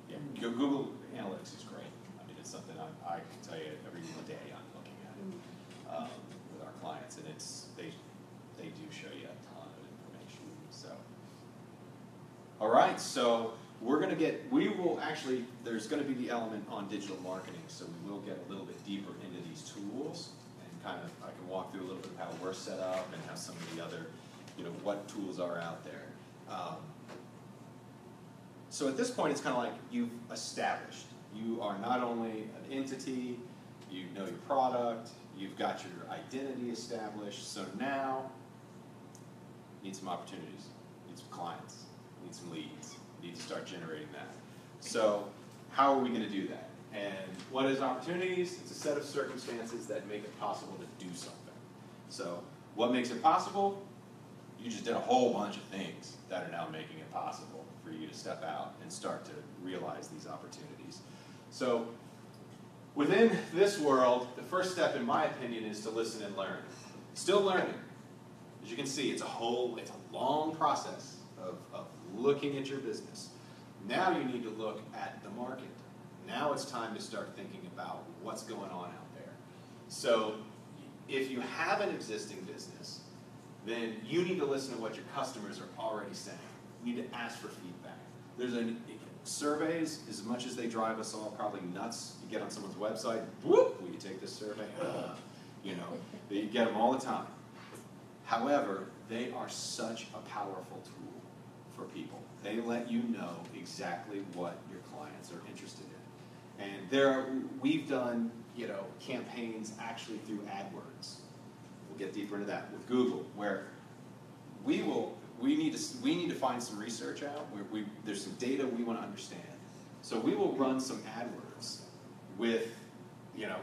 Yeah, Google Analytics is great. I mean, it's something I can tell you every day I'm looking at it with our clients, and they do show you a ton of information. So, all right, so we will actually, there's going to be the element on digital marketing, so we will get a little bit deeper into these tools, and kind of, I can walk through a little bit of how we're set up and how some of the other, you know, what tools are out there. So at this point, it's kind of like you've established. You are not only an entity, you know your product, you've got your identity established, so now you need some opportunities, you need some clients, you need some leads, you need to start generating that. So how are we going to do that? And what is opportunities? It's a set of circumstances that make it possible to do something. So what makes it possible? You just did a whole bunch of things that are now making it possible for you to step out and start to realize these opportunities. So within this world, the first step, in my opinion, is to listen and learn. Still learning. As you can see, it's a long process of looking at your business. Now you need to look at the market. Now it's time to start thinking about what's going on out there. So if you have an existing business, then you need to listen to what your customers are already saying. You need to ask for feedback. Surveys, as much as they drive us all probably nuts, you get on someone's website, whoop, will you take this survey? You know, you get them all the time. However, they are such a powerful tool for people. They let you know exactly what your clients are interested in. And we've done, you know, campaigns actually through AdWords. We'll get deeper into that with Google, where we need to find some research out where there's some data we want to understand. So we will run some AdWords with, you know,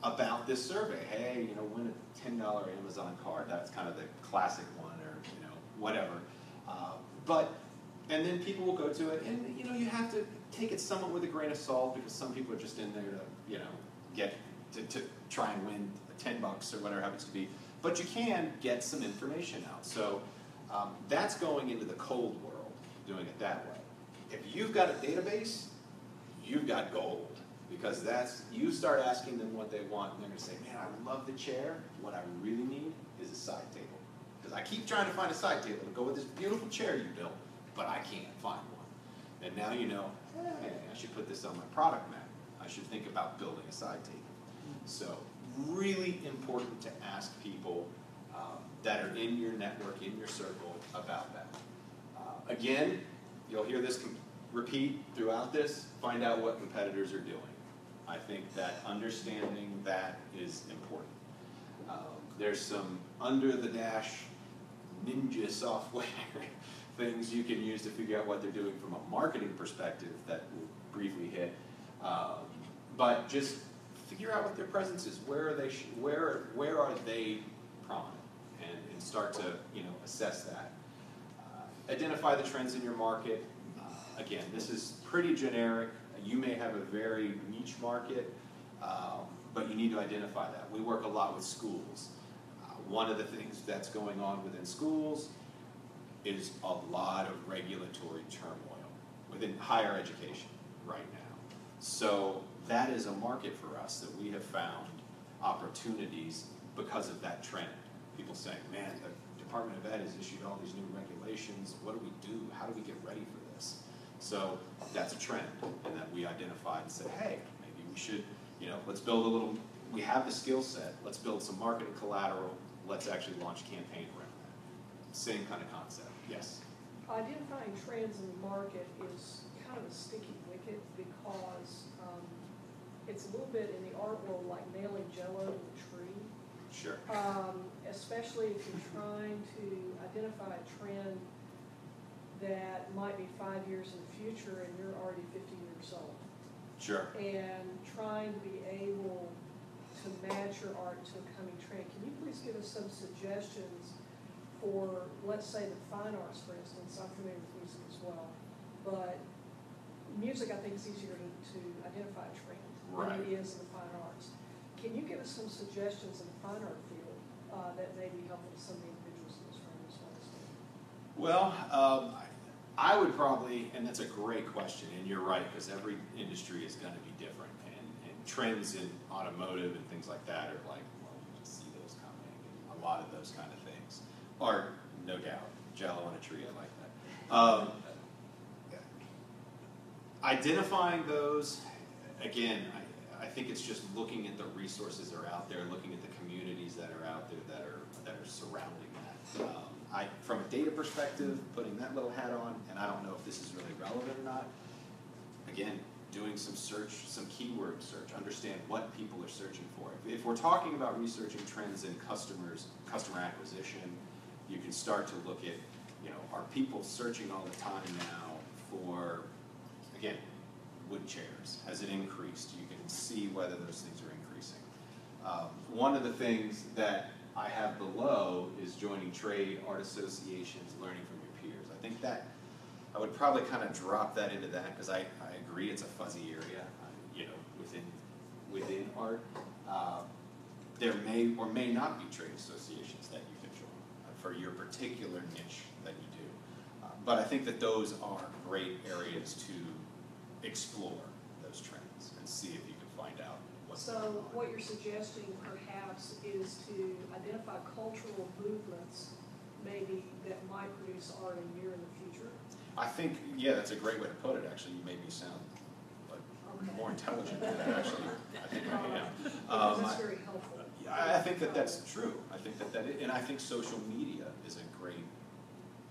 about this survey. Hey, you know, win a $10 Amazon card. That's kind of the classic one, or, you know, whatever. And then people will go to it, and, you know, you have to take it somewhat with a grain of salt, because some people are just in there to, you know, get to try and win $10 or whatever it happens to be. But you can get some information out. So that's going into the cold world, doing it that way. If you've got a database, you've got gold, because you start asking them what they want, and they're going to say, man, I love the chair. What I really need is a side table. Because I keep trying to find a side table to go with this beautiful chair you built, but I can't find one. And now you know, hey, I should put this on my product map. I should think about building a side table. So really important to ask people that are in your network, in your circle, about that. Again, you'll hear this repeat throughout this, find out what competitors are doing. I think that understanding that is important. There's some under-the-dash ninja software things you can use to figure out what they're doing from a marketing perspective that we'll briefly hit. But just figure out what their presence is. Where are they prominent? And start to, you know, assess that. Identify the trends in your market. Again, this is pretty generic. You may have a very niche market, but you need to identify that. We work a lot with schools. One of the things that's going on within schools is a lot of regulatory turmoil within higher education right now. So that is a market for us that we have found opportunities because of that trend. People saying, man, the Department of Ed has issued all these new regulations. What do we do? How do we get ready for this? So that's a trend, and that we identified and said, hey, maybe we should, you know, let's build a little, we have the skill set, let's build some marketing collateral, let's actually launch a campaign around that. Same kind of concept, yes? Identifying trends in the market is kind of a sticky wicket, because it's a little bit in the art world like nailing Jello to the tree. Sure. Especially if you're trying to identify a trend that might be 5 years in the future and you're already 50 years old. Sure. And trying to be able to match your art to a coming trend. Can you please give us some suggestions for, let's say, the fine arts, for instance? I'm familiar with music as well, but music, I think, is easier to identify a trend than it is in the fine arts. Can you give us some suggestions in the fine art field that may be helpful to some of the individuals in this room as well as me? Well, I would probably, and that's a great question, and you're right, because every industry is going to be different, and trends in automotive and things like that are like, well, you just see those coming, and a lot of those kind of things. Art, no doubt, Jello on a tree, I like that. Identifying those, again, I think it's just looking at the resources that are out there, looking at the communities that are out there that are surrounding that. From a data perspective, putting that little hat on, and I don't know if this is really relevant or not, again, doing some search, some keyword search, understand what people are searching for. If we're talking about researching trends in customer acquisition, you can start to look at, are people searching all the time now for, again, wood chairs? Has it increased? You can see whether those things are increasing. One of the things that I have below is joining trade, art associations, learning from your peers. I think that I would probably kind of drop that into that because I agree it's a fuzzy area, within art. There may or may not be trade associations that you can join for your particular niche that you do. But I think that those are great areas to explore those trends and see if you can find out what's going on. So what you're suggesting perhaps is to identify cultural movements maybe that might produce art a year in the future? I think, yeah, that's a great way to put it, actually. You made me sound like more intelligent than I actually I think I am. Because it's very helpful. I think that that's true. I think and I think social media is a great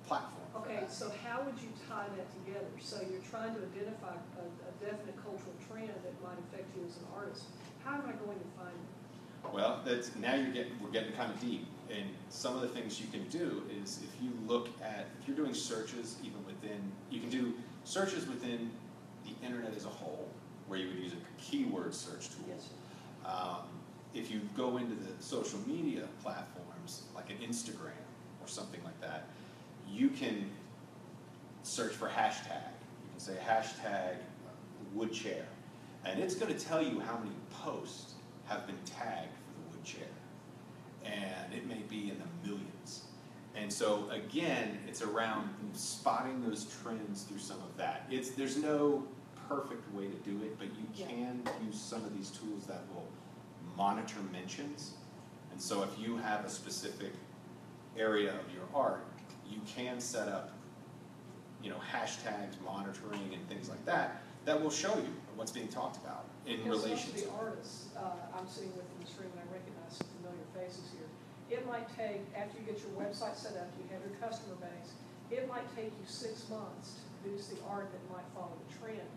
platform. Okay, so how would you tie that together? So you're trying to identify a definite cultural trend that might affect you as an artist. How am I going to find it? Well, now we're getting kind of deep. And some of the things you can do is if you're doing searches even you can do searches within the internet as a whole, where you would use a keyword search tool. Yes, If you go into the social media platforms, like an Instagram or something like that, you can search for hashtag. You can say hashtag wood chair. And it's going to tell you how many posts have been tagged for the wood chair. And it may be in the millions. And so again, it's around spotting those trends through some of that. There's no perfect way to do it, but you can use some of these tools that will monitor mentions. And so if you have a specific area of your art, you can set up, hashtags, monitoring, and things like that will show you what's being talked about in relation to the artists I'm sitting with in this room, and I recognize some familiar faces here. It might take, after you get your website set up, you have your customer base, it might take you 6 months to produce the art that might follow the trend.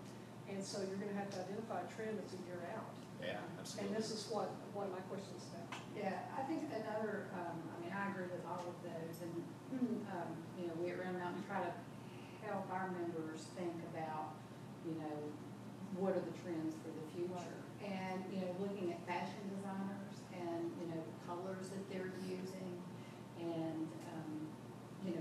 And so you're going to have to identify a trend that's a year out. Yeah, absolutely. And this is what my question is about. Yeah, I think another, I agree with all of those, and, we at Round Mountain try to help our members think about, what are the trends for the future? And, looking at fashion designers and, the colors that they're using, and,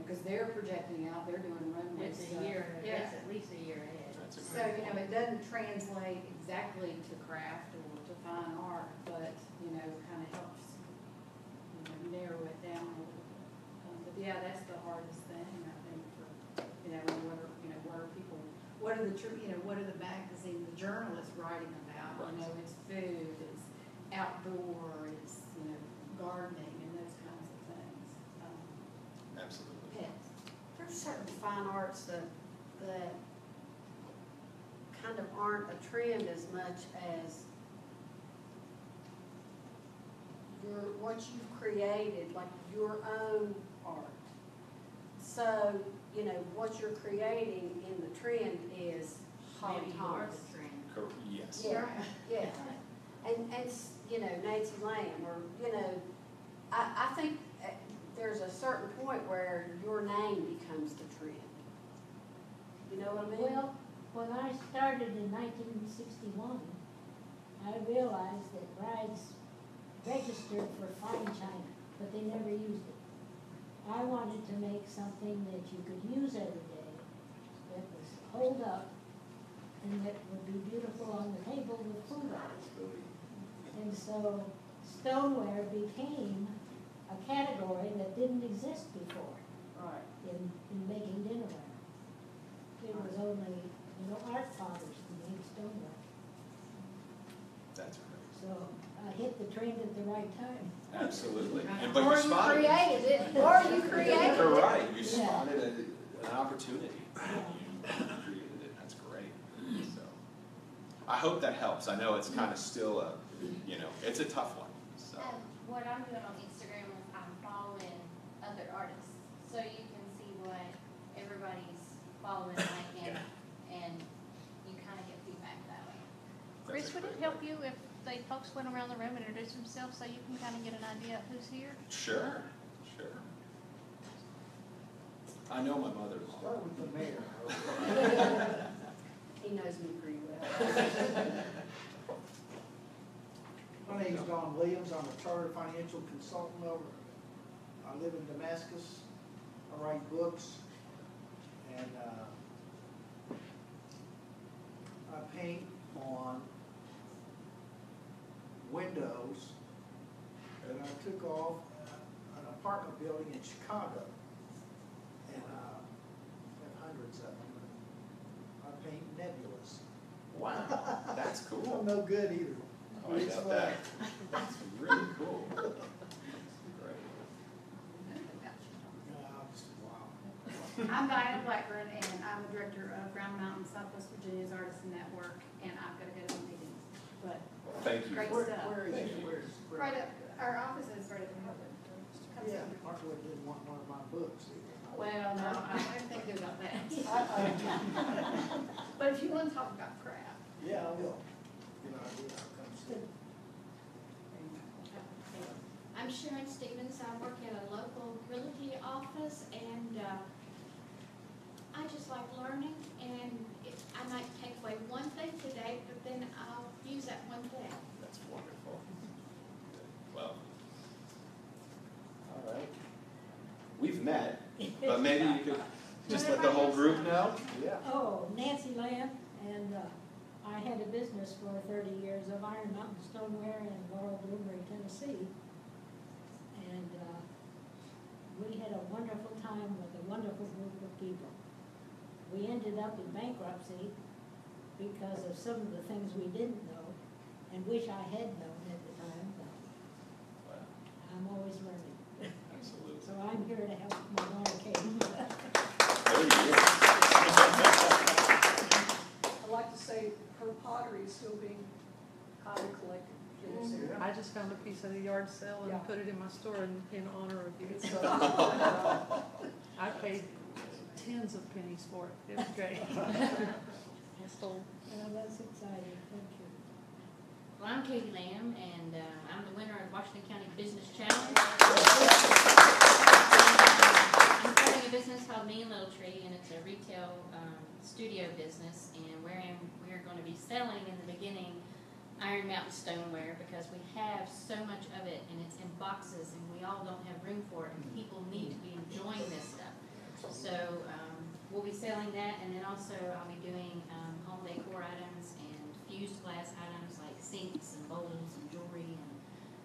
because they're projecting out, they're doing runway It's stuff. a year, Yeah. it's at least a year ahead. That's a So, great point. it doesn't translate exactly to craft or to fine art, but, kind of helps, narrow it down a little bit. But yeah, that's the hardest thing, I think, for, what are the magazine, the journalists writing about? Right. It's food, it's outdoor, it's, gardening and those kinds of things. Absolutely. Pets. There's certain fine arts that kind of aren't a trend as much as what you've created, like your own art. So, what you're creating in the trend is Holly Maybe you are Thomas. the trend. Yes. Yeah, yeah. And Nancy Lamb, or, I think there's a certain point where your name becomes the trend. You know what I mean? Well, when I started in 1961, I realized that brides registered for fine china, but they never used it. I wanted to make something that you could use every day, that was hold up, and that would be beautiful on the table with food on it. And so stoneware became a category that didn't exist before Right. in making dinnerware. It was only, art fathers who made stoneware. That's great. So I hit the trend at the right time. Absolutely. And but Or you you spotted it. created it, or you created You're it. right. You Yeah. spotted an opportunity. Yeah. You created it. That's great. So I hope that helps. I know it's kind of still a, it's a tough one. So What I'm doing on Instagram is I'm following other artists, so you can see what everybody's following, liking, and you kind of get feedback that way. Chris, that's a would it great help way. you if folks went around the room and introduced themselves so you can kind of get an idea of who's here? Sure. I know my mother-in-law. Start with the mayor. He knows me pretty well. My name's Don Williams. I'm a chartered financial consultant I live in Damascus. I write books and I paint on windows. And I took off an apartment building in Chicago and have hundreds of them. I paint nebulas. Wow, that's I'm cool. no good either. Oh, I It's got fun. that. That's really cool. Great. Wow. I'm Diana Blackburn, and I'm the director of Round Mountain Southwest Virginia's Artisan Network, and I've got to go to the meetings. But Thank you. great Where stuff. is Thank it? you. Where's? Right up, our office is right up in Milford. Come see Yeah, me. Markwood didn't want one of my books either. Well, no, I didn't think about that. But if you want to talk about craft. Yeah, I will. Good idea, I'll come see. I'm Sharon Stevens. I work at a local realty office, and I just like learning, and I might take away one thing today, but then I'll use that one thing. That's wonderful. Well, all right. We've met, but maybe you could just let the whole group know. Yeah. Oh, Nancy Lamb, and I had a business for 30 years of Iron Mountain Stoneware in Laurel, Blueberry, Tennessee. And we had a wonderful time with a wonderful group of people. We ended up in bankruptcy because of some of the things we didn't know and wish I had known at the time. But Wow. I'm always learning. Absolutely. So I'm here to help my daughter Kate. There you go. I'd like to say her pottery is still being highly collected in this area. I just found a piece at a yard sale Yeah. and put it in my store in honor of you. So I paid tens of pennies for it. It was great. I stole. Well, that's exciting. Thank you. Well, I'm Katie Lamb, and I'm the winner of Washington County Business Challenge. I'm starting a business called Me and Little Tree, and it's a retail studio business, and we're going to be selling in the beginning Iron Mountain stoneware because we have so much of it, and it's in boxes, and we all don't have room for it, and people need to be enjoying this stuff. So we'll be selling that, and then also I'll be doing home decor items and fused glass items like sinks and bowls and jewelry and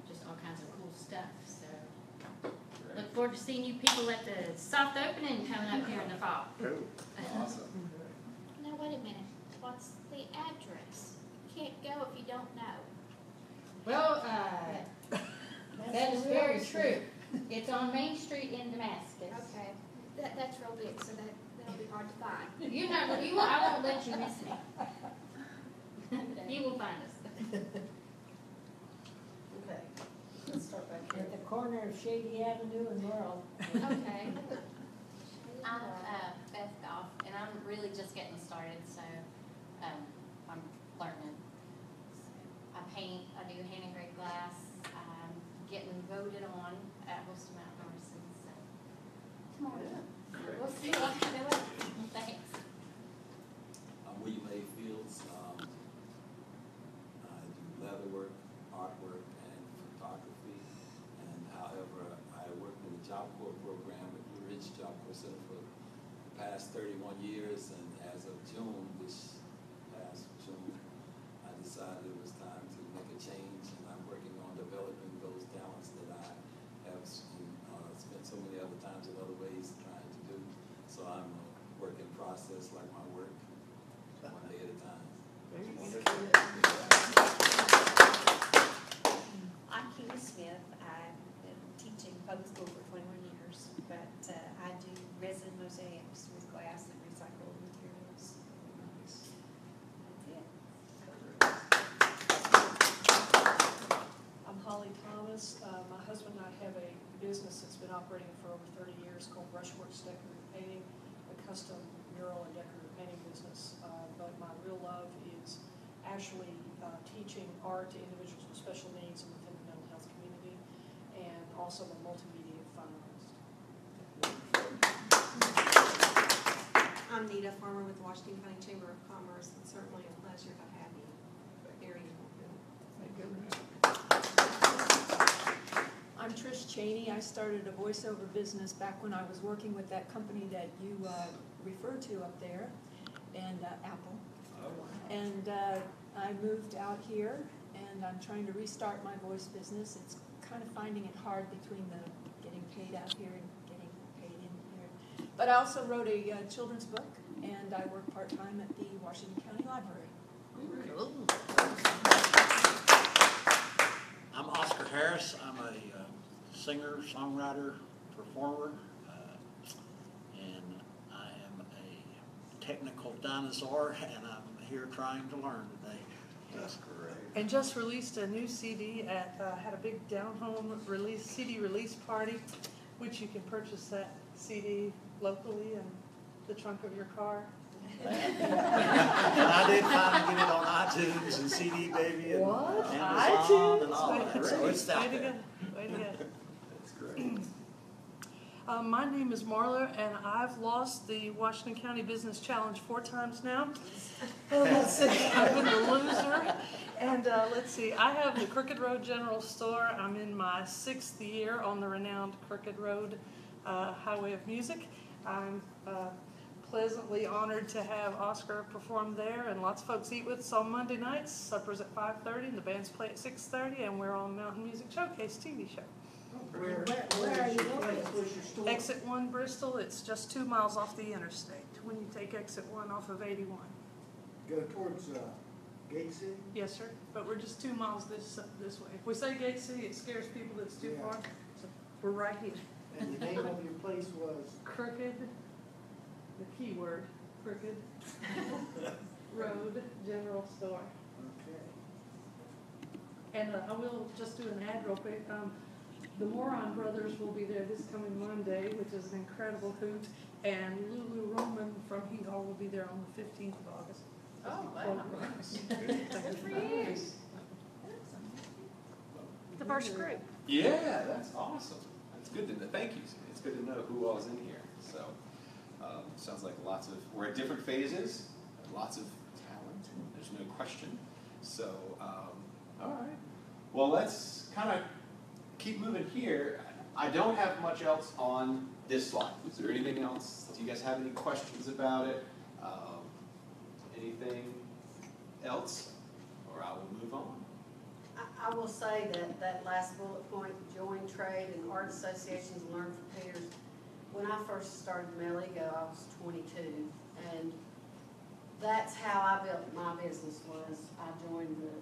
just all kinds of cool stuff. So look forward to seeing you people at the soft opening coming up here in the fall. Cool. Awesome. Now, wait a minute. What's the address? You can't go if you don't know. Well, that is the very real true. estate. It's on Main Street in Damascus. Okay. That's real big, so that'll be hard to find. I won't let you miss me. You will find us. Okay, let's start back here. At the corner of Shady Avenue and Laurel. Okay. I'm Beth Goff, and I'm really just getting started, so I'm learning. So I paint, I do hand engraved glass, I'm getting voted on apples to Mount Morrison, so Tomorrow. Great. we'll see what I do. Thanks. I'm William A. Fields. I do leatherwork, artwork, and photography. And however, I worked in the Job Corps program at Blue Ridge Job Corps Center for the past 31 years. And as of this past June, I decided it was time to make a change. And I'm working on developing those talents that I have spent so many other times in other ways trying to do. So I'm a work in process like my work, one day at a time. I'm Keena Smith. I've been teaching public school for 21 years, but I do resin mosaics with glass and recycled materials. That's it. I'm Holly Thomas. My husband and I have a business that's been operating for over 30 years called Brushworks Decorative Painting, a custom mural and decorative painting business. But my real love is actually teaching art to individuals with special needs and within the mental health community, and also a multimedia fine artist. I'm Nita Farmer with the Washington County Chamber of Commerce, and certainly a pleasure to have you. Very I'm Trish Cheney. I started a voiceover business back when I was working with that company that you referred to up there, and Apple. Oh, wow. And I moved out here, and I'm trying to restart my voice business. It's kind of finding it hard between the getting paid out here and getting paid in here. But I also wrote a children's book, and I work part-time at the Washington County Library. I'm Oscar Harris. I'm a singer, songwriter, performer, and I am a technical dinosaur, and I'm here trying to learn today. That's great. And just released a new CD had a big down-home CD release party, which you can purchase that CD locally in the trunk of your car. And I did finally get it on iTunes and CD Baby and Amazon and all that, so it's out there. Way to go. That's great. My name is Marla, and I've lost the Washington County Business Challenge 4 times now. Let's see, I've been the loser. And let's see, I have the Crooked Road General Store. I'm in my 6th year on the renowned Crooked Road Highway of Music. I'm pleasantly honored to have Oscar perform there, and lots of folks eat with us on Monday nights. Supper's at 5:30, and the bands play at 6:30, and we're on Mountain Music Showcase TV show. Where is your place? Where's your store? Exit 1 Bristol, it's just 2 miles off the interstate when you take exit 1 off of 81. Go towards Gate City? Yes, sir, but we're just 2 miles this way. If we say Gate City, it scares people that it's too far, so we're right here. And the name of your place was? Crooked, the key word, Crooked Road General Store. Okay. And I will just do an ad real quick. The Moron Brothers will be there this coming Monday, which is an incredible hoot. And Lulu Roman from Heat Hall will be there on the 15th of August. Oh, wow. Good for you. The first group. Yeah, that's awesome. That's good to know. Thank you. It's good to know who all's in here. So, sounds like we're at different phases, lots of talent. There's no question. So, all right. Well, let's kind of keep moving here. I don't have much else on this slide. Is there anything else? Do you guys have any questions about it? Anything else? Or I will move on. I will say that last bullet point, join trade and art associations and learn from peers. When I first started Meligo, I was 22, and that's how I built my business. Was I joined the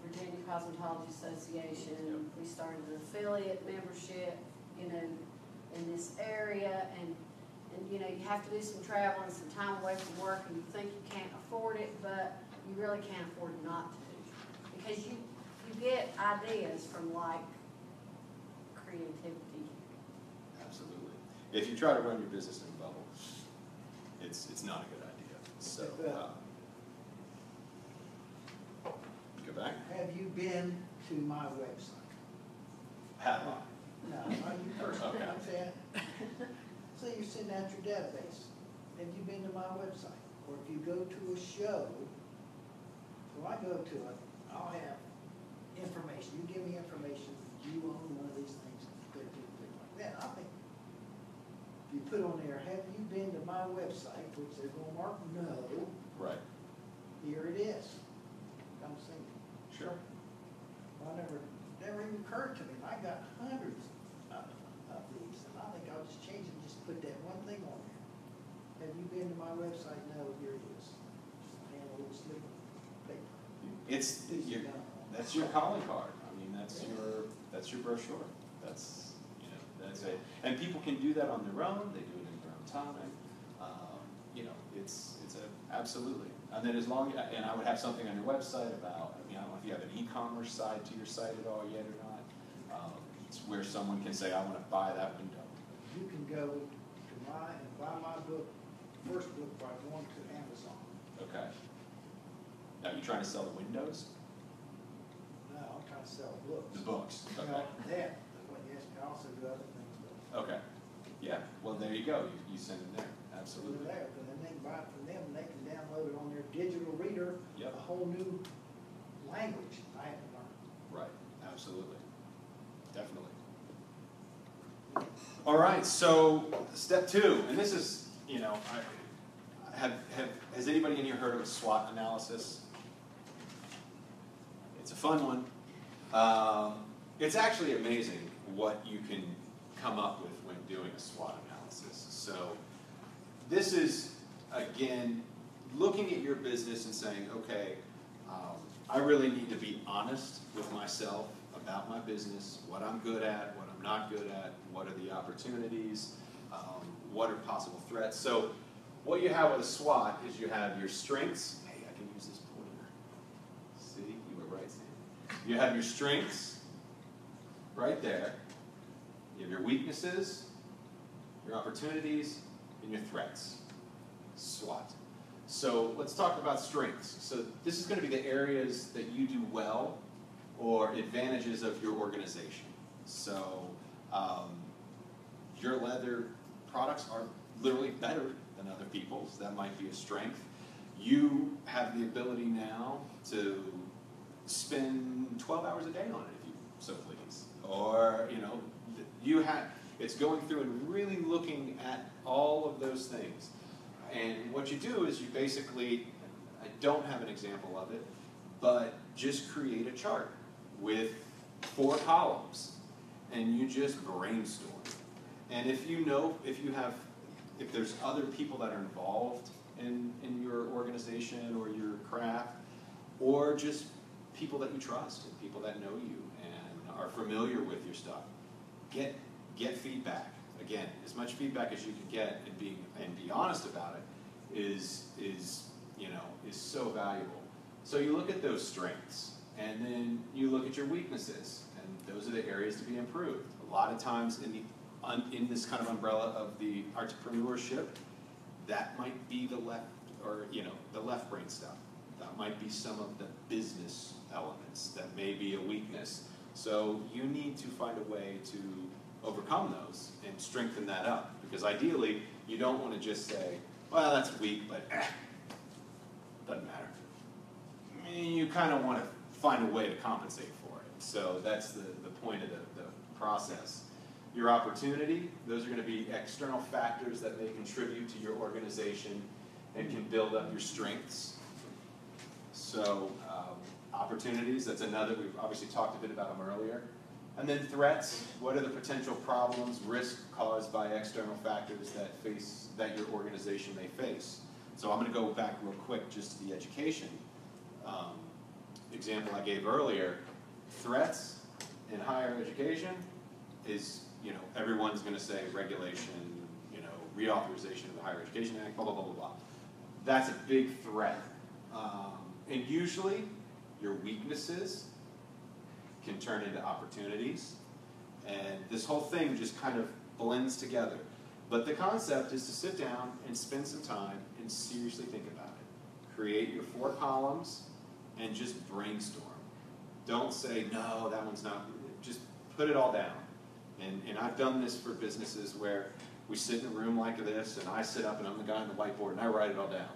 Virginia Cosmetology Association. We started an affiliate membership, in this area, and you have to do some traveling, some time away from work, and you think you can't afford it, but you really can't afford not to, because you get ideas from creativity. Absolutely. If you try to run your business in a bubble, it's not a good idea. So, go back. Have you been to my website? Have I? No, not you personally, Okay. I'm saying, say you're sitting out your database, have you been to my website? Or if you go to a show, so I go to it, I'll have information, you give me information, you own one of these things, things like that. I think if you put on there, have you been to my website, which they're gonna mark no, Right. here it is. Come see me. Sure. Well, never even occurred to me. I got hundreds of these, and I think I'll just change it, just put that one thing on there. Have you been to my website? No, here it is. Just a little slip of paper. That's your calling card. I mean, that's your brochure. That's it. And people can do that on their own. They do it in their own time. It's absolutely. And then and I would have something on your website about, I don't know if you have an e-commerce side to your site at all yet or not. It's where someone can say, I want to buy that window. You can go to buy my book, first book by going to Amazon. Okay. Now, you trying to sell the windows? No, I'm trying to sell books. The books. Okay. Well, that's what you asked me. I also do other things, but. Okay. Yeah. Well, there you go. You send them there. Absolutely. There, but then they can buy it from them, and they can download it on their digital reader. Yep. A whole new language I haven't learned. Right. Absolutely. Definitely. All right. So step 2, and this is, has anybody in here heard of a SWOT analysis? It's a fun one. It's actually amazing what you can come up with when doing a SWOT analysis. So this is, again, looking at your business and saying, okay, I really need to be honest with myself about my business, what I'm good at, what I'm not good at, what are the opportunities, what are possible threats. So what you have with a SWOT is you have your strengths. Hey, I can use this pointer. See, you were right, Sam. You have your strengths right there. You have your weaknesses, your opportunities, and your threats. SWOT. So let's talk about strengths. So this is going to be the areas that you do well or advantages of your organization. So your leather products are literally better than other people's. That might be a strength. You have the ability now to spend 12 hours a day on it if you so please. Or, it's going through and really looking at all of those things. And what you do is you basically, I don't have an example of it, but just create a chart with 4 columns and you just brainstorm. And if there's other people that are involved in your organization or your craft, or just people that you trust and people that know you and are familiar with your stuff, get feedback. Again, as much feedback as you can get and be honest about it is so valuable. So you look at those strengths and then you look at your weaknesses, and those are the areas to be improved. A lot of times in this kind of umbrella of the entrepreneurship, that might be the left brain stuff. That might be some of the business elements. That may be a weakness. So you need to find a way to overcome those and strengthen that up. Because ideally, you don't want to just say, well, that's weak, but doesn't matter. You kind of want to find a way to compensate for it. So that's the point of the process. Your opportunity, those are going to be external factors that may contribute to your organization and can build up your strengths. So opportunities, that's another, we've obviously talked a bit about them earlier. And then threats, what are the potential problems, risks caused by external factors that your organization may face? So I'm going to go back real quick just to the education example I gave earlier. Threats in higher education is, everyone's going to say regulation, reauthorization of the Higher Education Act, blah, blah, blah, blah, blah. That's a big threat. And usually, your weaknesses can turn into opportunities. And this whole thing just kind of blends together. But the concept is to sit down and spend some time and seriously think about it. Create your 4 columns and just brainstorm. Don't say, no, that one's not. Just put it all down And I've done this for businesses where we sit in a room like this, and I sit up and I'm the guy on the whiteboard and I write it all down.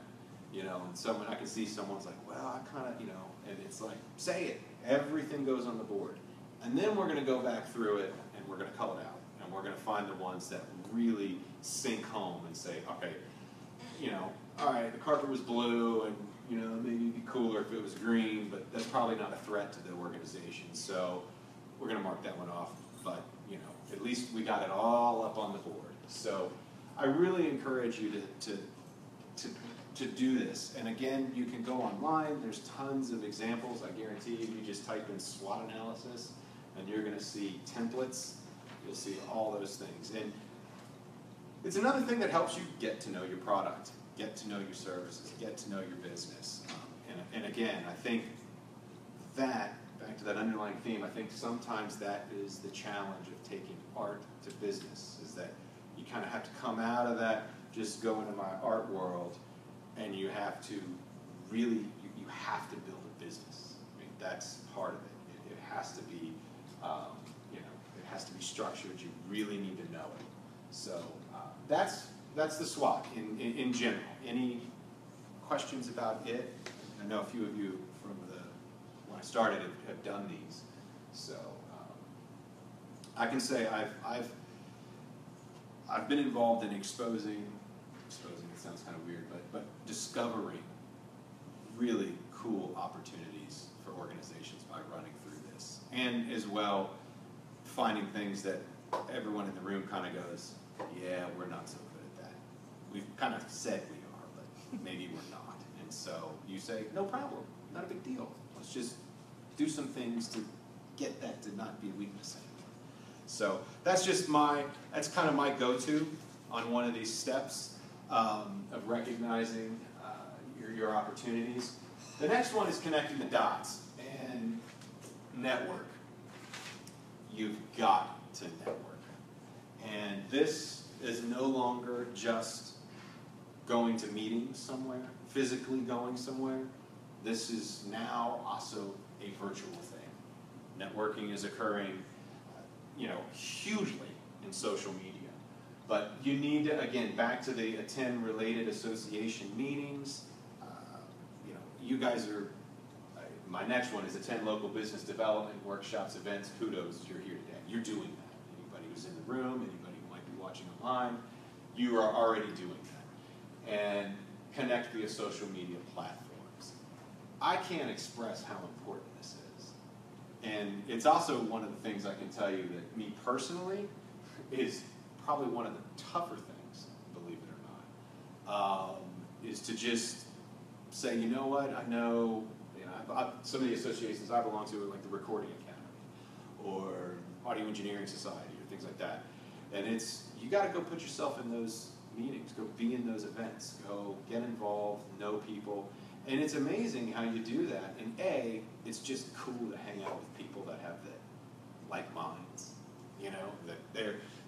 You know, and someone, I can see someone's like, well, I kind of, you know, and it's like, say it. Everything goes on the board. And then we're going to go back through it and we're going to cull it out. And we're going to find the ones that really sink home and say, okay, you know, all right, the carpet was blue and, you know, maybe it'd be cooler if it was green, but that's probably not a threat to the organization. So we're going to mark that one off. But, you know, at least we got it all up on the board. So I really encourage you to do this. And again, you can go online. There's tons of examples. I guarantee you just type in SWOT analysis, and you're going to see templates. You'll see all those things. And it's another thing that helps you get to know your product, get to know your services, get to know your business. And again, I think that, back to that underlying theme, I think sometimes that is the challenge of taking art to business, is that you kind of have to come out of that, just go into my art world, and you have to really, you have to build a business. I mean, that's part of it. It has to be, you know, it has to be structured. You really need to know it. So that's the SWOT in general. Any questions about it? I know a few of you from when I started have done these. So I can say I've been involved in exposing, it sounds kind of weird, but discovering really cool opportunities for organizations by running through this. And as well, finding things that everyone in the room kind of goes, yeah, we're not so good at that. We've kind of said we are, but maybe we're not. And so you say, no problem, not a big deal. Let's just do some things to get that to not be a weakness anymore. So that's just that's kind of my go-to on one of these steps of recognizing your opportunities. The next one is connecting the dots and network. You've got to network. And this is no longer just going to meetings somewhere, physically going somewhere. This is now also a virtual thing. Networking is occurring, you know, hugely in social media. But you need to, again, back to the attend related association meetings. You know, you guys are, my next one is attend local business development workshops, events. Kudos, you're here today. You're doing that. Anybody who's in the room, anybody who might be watching online, you are already doing that. And connect via social media platforms. I can't express how important this is. And it's also one of the things I can tell you that me personally is probably one of the tougher things, believe it or not, is to just say, you know what, I know, some of the associations I belong to are like the Recording Academy or Audio Engineering Society or things like that. And you got to go put yourself in those meetings, go be in those events, go get involved, know people. And it's amazing how you do that. And it's just cool to hang out with people that have like minds, you know,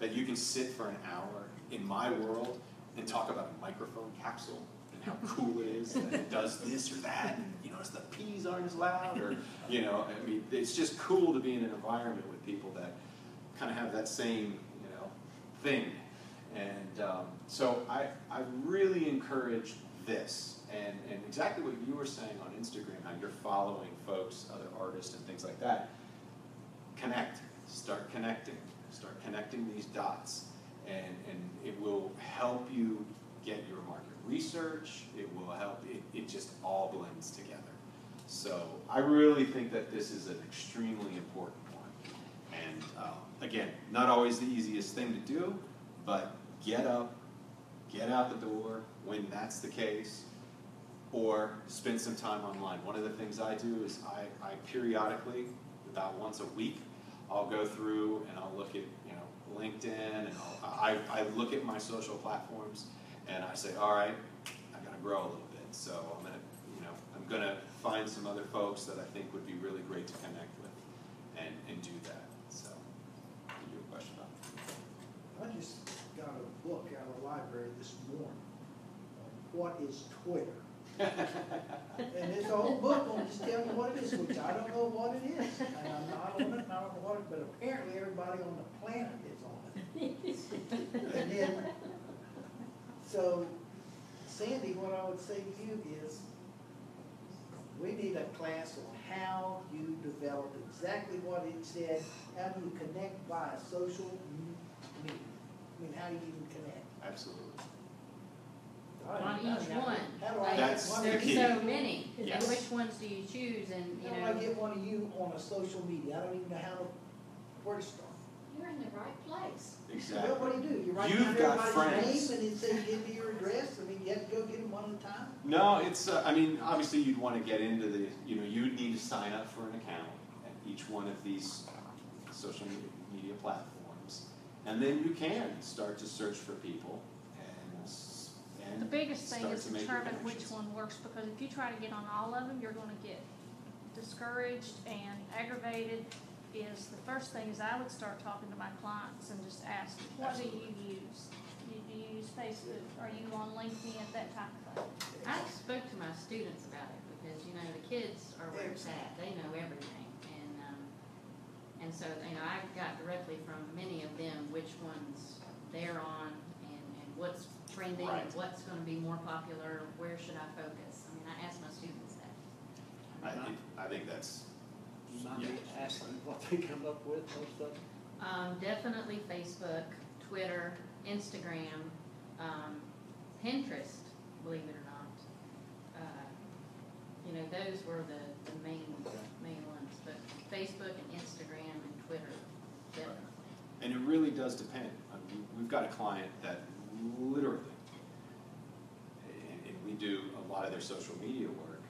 that you can sit for an hour in my world and talk about a microphone capsule and how cool it is that it does this or that, and you notice the P's aren't as loud, or, you know, I mean, it's just cool to be in an environment with people that kind of have that same, you know, thing. And so I really encourage this, and exactly what you were saying on Instagram, how you're following folks, other artists and things like that. Connect, start connecting these dots, and it will help you get your market research. It will help, it just all blends together. So I really think that this is an extremely important one. And again, not always the easiest thing to do, but get up, get out the door when that's the case, or spend some time online. One of the things I do is I periodically, about once a week, I'll go through and I'll look at, you know, LinkedIn, and I look at my social platforms, and I say, all right, I got to grow a little bit. So I'm gonna find some other folks that I think would be really great to connect with, and do that. So, you have a question about it? I just got a book out of the library this morning on what is Twitter. And there's a whole book on just tell me what it is, which I don't know what it is. And I'm not on it, and I don't know what it, but apparently everybody on the planet is on it. And then, so Sandy, what I would say to you is, we need a class on how you develop exactly what it said, how do you connect via social media? I mean, how do you even connect? Absolutely. On each one. How do I Like, get That's one the of there's key. you? so many, and Yes. which ones do you choose, and, you How do I know, get one of you on a social media? I don't even know where to start. You're in the right place. Exactly. Well, what do? You write You've down got everybody's friends. name and then say, give me your address? I mean, you have to go get them one at a time? No, it's, I mean, obviously you'd want to get into the, you'd need to sign up for an account at each one of these social media platforms. And then you can start to search for people and The biggest thing start is to make your determine which connections. one works, because if you try to get on all of them, you're gonna get discouraged and aggravated. Is the first thing is I would start talking to my clients and just ask, what do you use? Do you use Facebook? Are you on LinkedIn? That type of thing. I spoke to my students about it, because, you know, the kids are where it's at, they know everything, and so, you know, I got directly from many of them which ones they're on, and what's trending, Right. and what's gonna be more popular, where should I focus? I mean, I ask my students that. I think that's, Not yeah. me asking what they come up with, most of them. Definitely Facebook, Twitter, Instagram, Pinterest, believe it or not. You know, those were the main ones, but Facebook and Instagram and Twitter, definitely. And it really does depend. We've got a client that literally, and we do a lot of their social media work.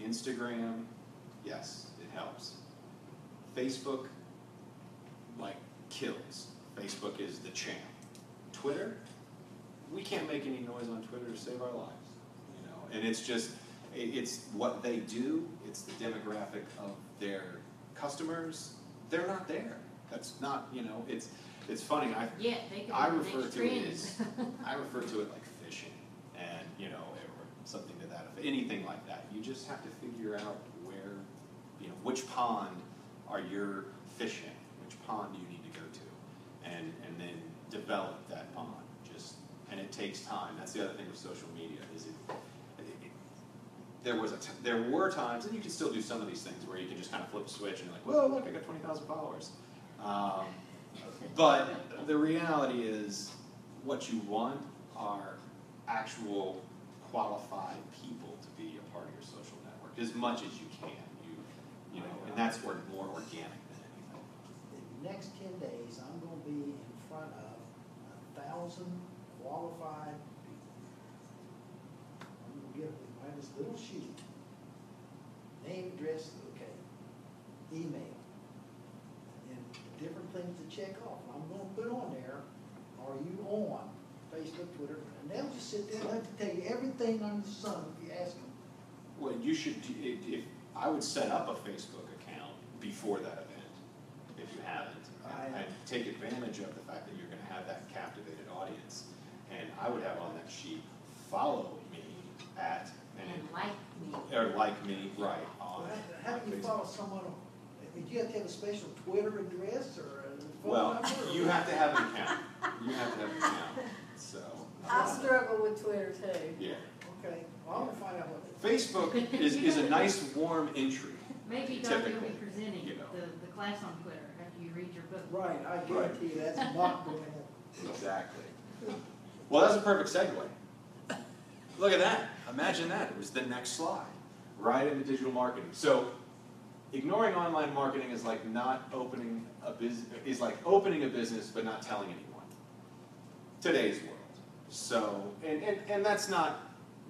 Instagram, yes, it helps. Facebook, like, kills. Facebook is the champ. Twitter, we can't make any noise on Twitter to save our lives, you know. And it's just, it's what they do. It's the demographic of their customers. They're not there. That's not, you know, it's funny. Yeah, they could I be the refer next to it trend. as, I refer to it like fishing, and, you know, or something to that effect, anything like that. You just have to figure out where, you know, which pond are you fishing, which pond do you need to go to, and then develop that pond. And it takes time. That's the other thing with social media is there were times, and you can still do some of these things where you can just kind of flip a switch and you're like, whoa, look, I got 20,000 followers. But the reality is, what you want are actual qualified people to be a part of your social network as much as you can. You know, and that's more organic than anything. The next 10 days, I'm gonna be in front of 1,000 qualified people. I'm gonna give them this little sheet. Name, address, okay. Email. And different things to check off. I'm gonna put on there, are you on Facebook, Twitter? And they'll just sit there and have to tell you everything under the sun if you ask them. Well, you should, if I would set up a Facebook account before that event, if you haven't. I'd take advantage of the fact that you're gonna have that captivated audience. And I would have on that sheet, follow me at, And like me. or like me, right, on. How do you follow someone? Do you have to have a special Twitter address or a phone Well, number? you have to have an account. You have to have an account, so. I struggle with Twitter too. Yeah. Okay, well, I'm gonna find out what it is. Facebook is a nice warm entry. Maybe Davie will Typically, be presenting you know. the class on Twitter after you read your book. Right, I guarantee you that's not going to happen. Exactly. Well, that's a perfect segue. Look at that. Imagine that. It was the next slide. Right into digital marketing. So, ignoring online marketing is like not opening a business, is like opening a business but not telling anyone. Today's world. So, and that's not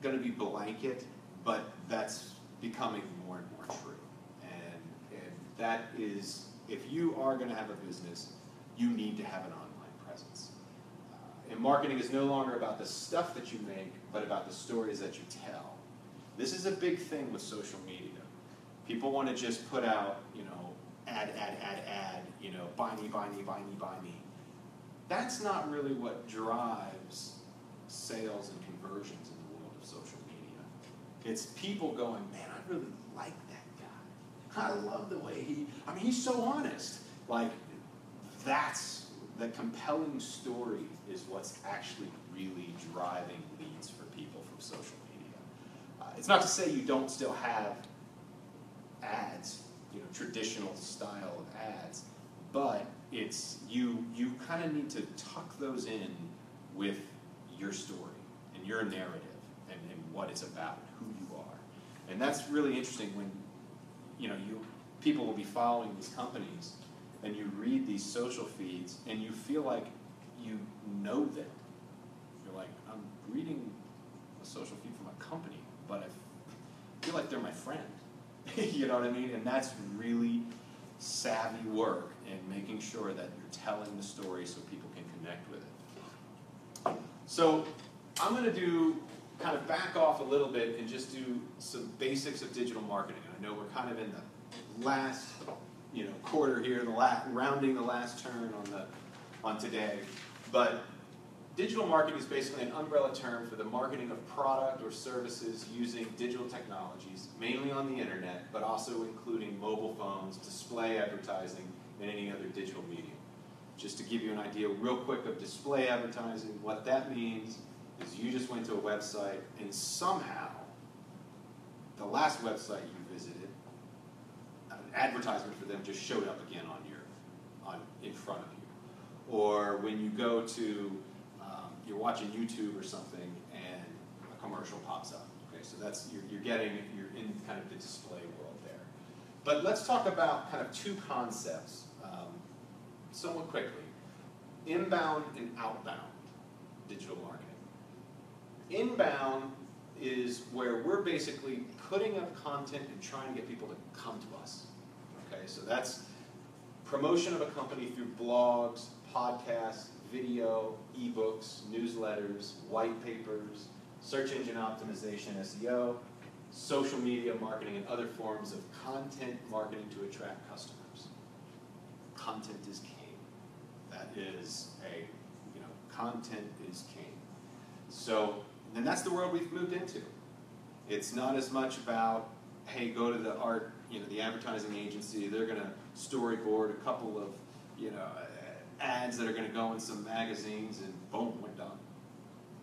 going to be blanket, but that's becoming more and more true. And that is, if you are going to have a business, you need to have an online presence. And marketing is no longer about the stuff that you make, but about the stories that you tell. This is a big thing with social media. People want to just put out, you know, ad, you know, buy me, buy me, buy me, buy me. That's not really what drives sales and conversions in the world of social media. It's people going, man, I really like that guy. I love the way he's so honest. Like, that's the compelling story is what's actually really driving leads for people from social media. It's not to say you don't still have ads, traditional style of ads, but it's you kind of need to tuck those in with your story and your narrative and what it's about, who you are. And that's really interesting when people will be following these companies and you read these social feeds and you feel like you know them. You're like, I'm reading a social feed from a company, but I feel like they're my friend. You know what I mean? And that's really savvy work in making sure that you're telling the story so people can connect with it. So I'm going to kind of back off a little bit and just do some basics of digital marketing. I know we're kind of in the last quarter here, rounding the last turn on today. But digital marketing is basically an umbrella term for the marketing of product or services using digital technologies, mainly on the internet, but also including mobile phones, display advertising, and any other digital medium. Just to give you an idea real quick of display advertising, what that means is you just went to a website and somehow the last website you visited, an advertisement for them just showed up again in front of you. Or when you go to you're watching YouTube or something and a commercial pops up. Okay, so that's you're in kind of the display world there. But let's talk about kind of two concepts somewhat quickly: inbound and outbound digital marketing. Inbound is where we're basically putting up content and trying to get people to come to us. Okay, so that's promotion of a company through blogs, podcasts, video, ebooks, newsletters, white papers, search engine optimization, SEO, social media marketing, and other forms of content marketing to attract customers. Content is king. That is content is king. So, and that's the world we've moved into. It's not as much about, hey, go to the advertising agency, they're going to storyboard a couple of, ads that are going to go in some magazines and boom, we're done.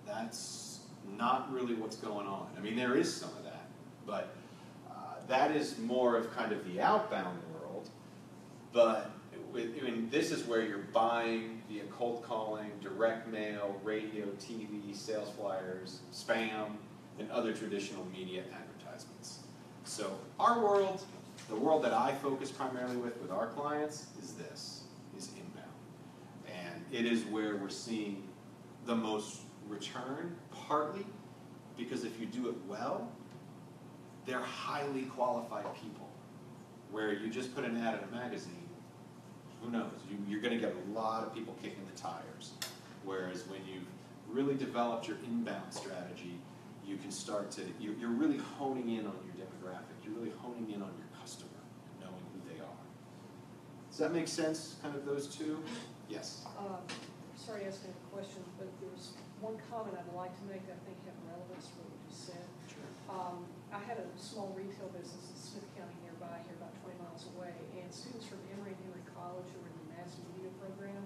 That's not really what's going on. I mean, there is some of that, but that is more of kind of the outbound world, but this is where you're buying via cold calling, direct mail, radio, TV, sales flyers, spam, and other traditional media advertisements. So our world, the world that I focus primarily with our clients, is inbound. And it is where we're seeing the most return, partly because if you do it well, they're highly qualified people. Where you just put an ad in a magazine, who knows? You're going to get a lot of people kicking the tires. Whereas when you've really developed your inbound strategy, you can start to, you're really honing in on your demographic. You're really honing in on your customer, knowing who they are. Does that make sense, kind of those two? Yes? Sorry asking a question, but there's one comment I'd like to make that I think has relevance to what you just said. Sure. I had a small retail business in Smith County nearby here, about 20 miles away, and students from Emory and Henry College who were in the mass media program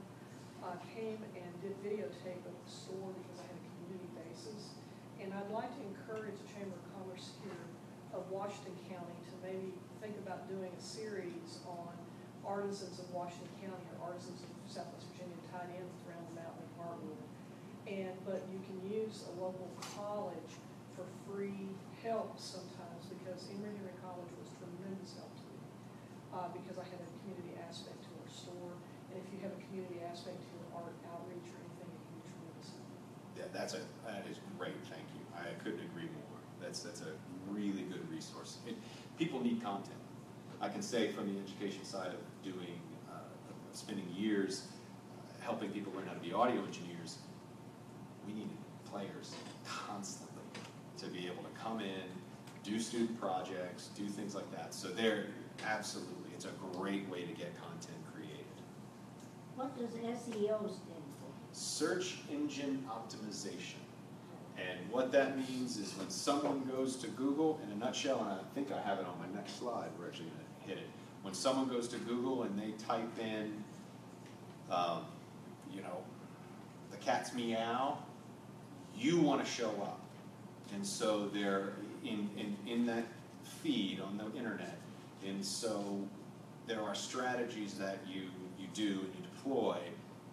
came and did videotape of the store because I had a community basis. And I'd like to encourage the Chamber of Commerce here of Washington County to maybe think about doing a series on artisans of Washington County or artisans of Southwest Virginia tied in with Round the Mountain and Heartwood. But you can use a local college for free help sometimes because Emory Henry College was tremendous help to me because I had a community aspect to our store. And if you have a community aspect to your art outreach or anything, it can be tremendous help. Yeah, that is great. Thank you. I couldn't agree more. That's a really good resource. People need content. I can say from the education side of doing, spending years helping people learn how to be audio engineers, we needed players constantly to be able to come in, do student projects, do things like that. So absolutely, it's a great way to get content created. What does SEO stand for? Search engine optimization. And what that means is when someone goes to Google, in a nutshell, and I think I have it on my next slide, we're actually going to hit it. When someone goes to Google and they type in, you know, the cat's meow, you want to show up. And so they're in that feed on the internet. And so there are strategies that you do and you deploy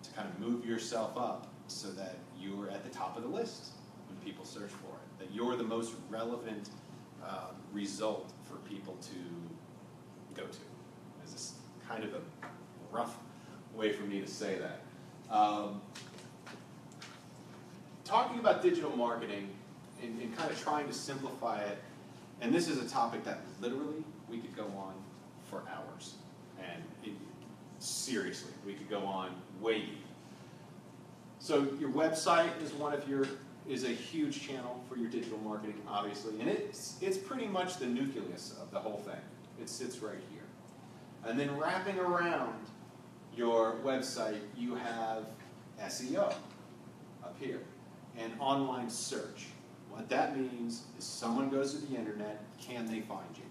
to kind of move yourself up so that you're at the top of the list when people search for it, that you're the most relevant result for people to go to. This is kind of a rough way for me to say that. Talking about digital marketing and kind of trying to simplify it, and this is a topic that literally we could go on for hours. And seriously, we could go on way deep. So your website is a huge channel for your digital marketing, obviously, and it's pretty much the nucleus of the whole thing. It sits right here. And then wrapping around your website, you have SEO up here and online search. What that means is someone goes to the internet, can they find you?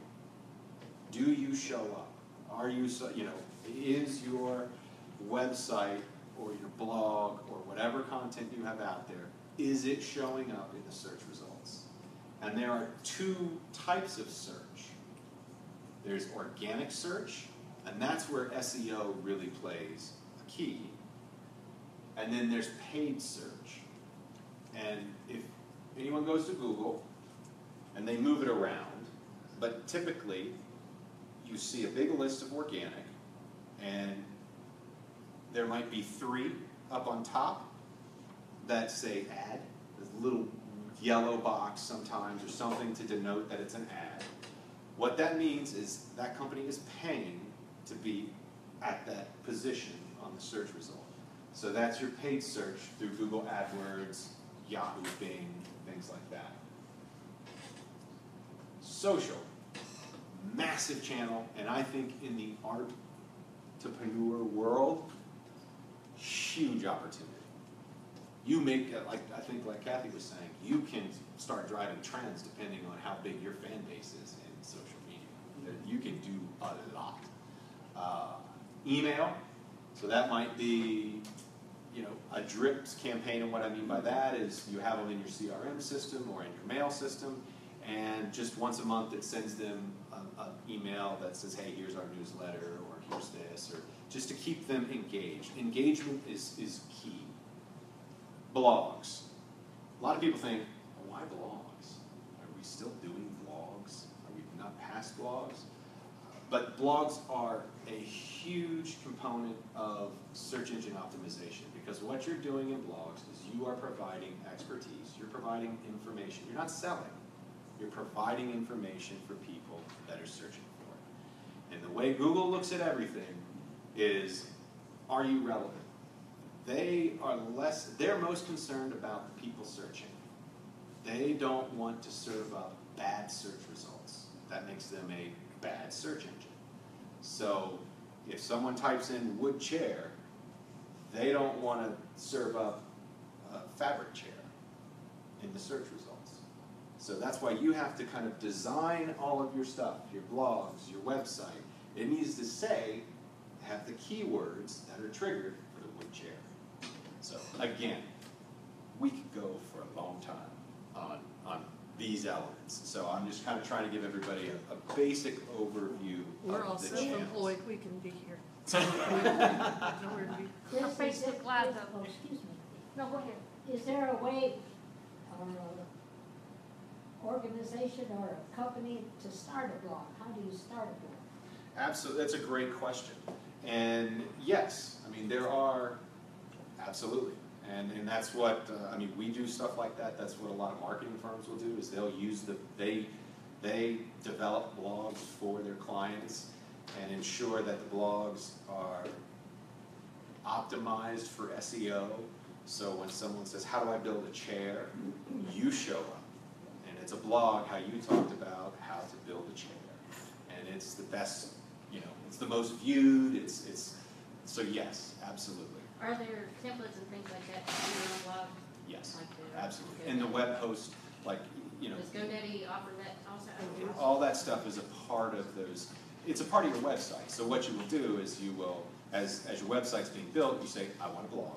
Do you show up? Are you, is your website or your blog or whatever content you have out there, is it showing up in the search results? And there are two types of search. There's organic search, and that's where SEO really plays a key. And then there's paid search. And if anyone goes to Google and they move it around, but typically you see a big list of organic, and there might be 3 up on top that say ad. There's a little yellow box sometimes or something to denote that it's an ad. What that means is that company is paying to be at that position on the search result. So that's your paid search through Google AdWords, Yahoo, Bing, things like that. Social, massive channel, and I think in the Artrepreneur world, huge opportunity. You make, I think like Kathy was saying, you can start driving trends depending on how big your fan base is in social media. You can do a lot. Email, so that might be, a drip campaign, and what I mean by that is you have them in your CRM system or in your mail system, and just once a month it sends them an email that says, hey, here's our newsletter, or here's this, or just to keep them engaged. Engagement is key. Blogs. A lot of people think, why blogs? Are we still doing blogs? Are we not past blogs? But blogs are a huge component of search engine optimization, because what you're doing in blogs is you are providing expertise. You're providing information. You're not selling. You're providing information for people that are searching for it. And the way Google looks at everything is, are you relevant? They're most concerned about the people searching. They don't want to serve up bad search results. That makes them a bad search engine. So if someone types in wood chair, they don't want to serve up a fabric chair in the search results. So that's why you have to kind of design all of your stuff, your blogs, your website. It needs to have the keywords that are triggered for the wood chair. So again, we could go for a long time on these elements. So I'm just kind of trying to give everybody a basic overview We're all of the channels. self-employed, we can be here. Nowhere to be. This Our is Facebook it- Live, this- though. Oh, excuse me. No, go ahead. Is there a way, or organization or a company to start a blog? How do you start a blog? Absolutely, that's a great question. And yes, I mean, there are, absolutely. And that's what, we do stuff like that. That's what a lot of marketing firms will do, is they'll use they develop blogs for their clients and ensure that the blogs are optimized for SEO. So when someone says, how do I build a chair? You show up. And it's a blog how you talked about how to build a chair. And it's the best, it's the most viewed, so yes, absolutely. Are there templates and things like that on your own blog? Yes, Like the absolutely. And the web host, like, you know. Does GoDaddy offer that also? All that stuff is a part of those, it's a part of your website. So what you will do is you will, as your website's being built, you say, I want a blog.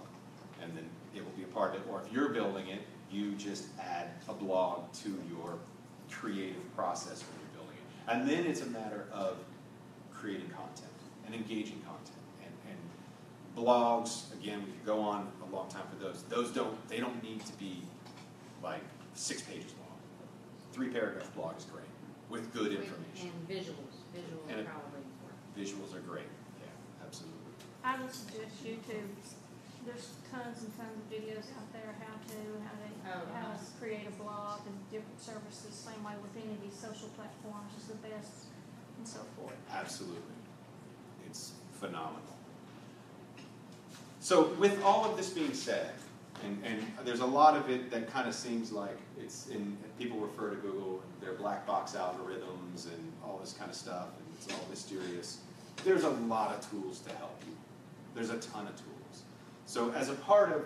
And then it will be a part of it. Or if you're building it, you just add a blog to your creative process when you're building it. And then it's a matter of creating content and engaging content. And blogs, again, we could go on a long time for those. They don't need to be like 6 pages long. 3-paragraph blog is great with good information. And visuals. Visuals And are probably important. Visuals are great. Yeah, absolutely. I would suggest YouTube. There's tons and tons of videos out there how to create a blog and different services. Same way with any of these social platforms is the best and so forth. Absolutely. It's phenomenal. So with all of this being said, and there's a lot of it that kind of seems like it's in, people refer to Google and their black box algorithms and all this kind of stuff, and it's all mysterious. There's a lot of tools to help you. There's a ton of tools. So as a part of,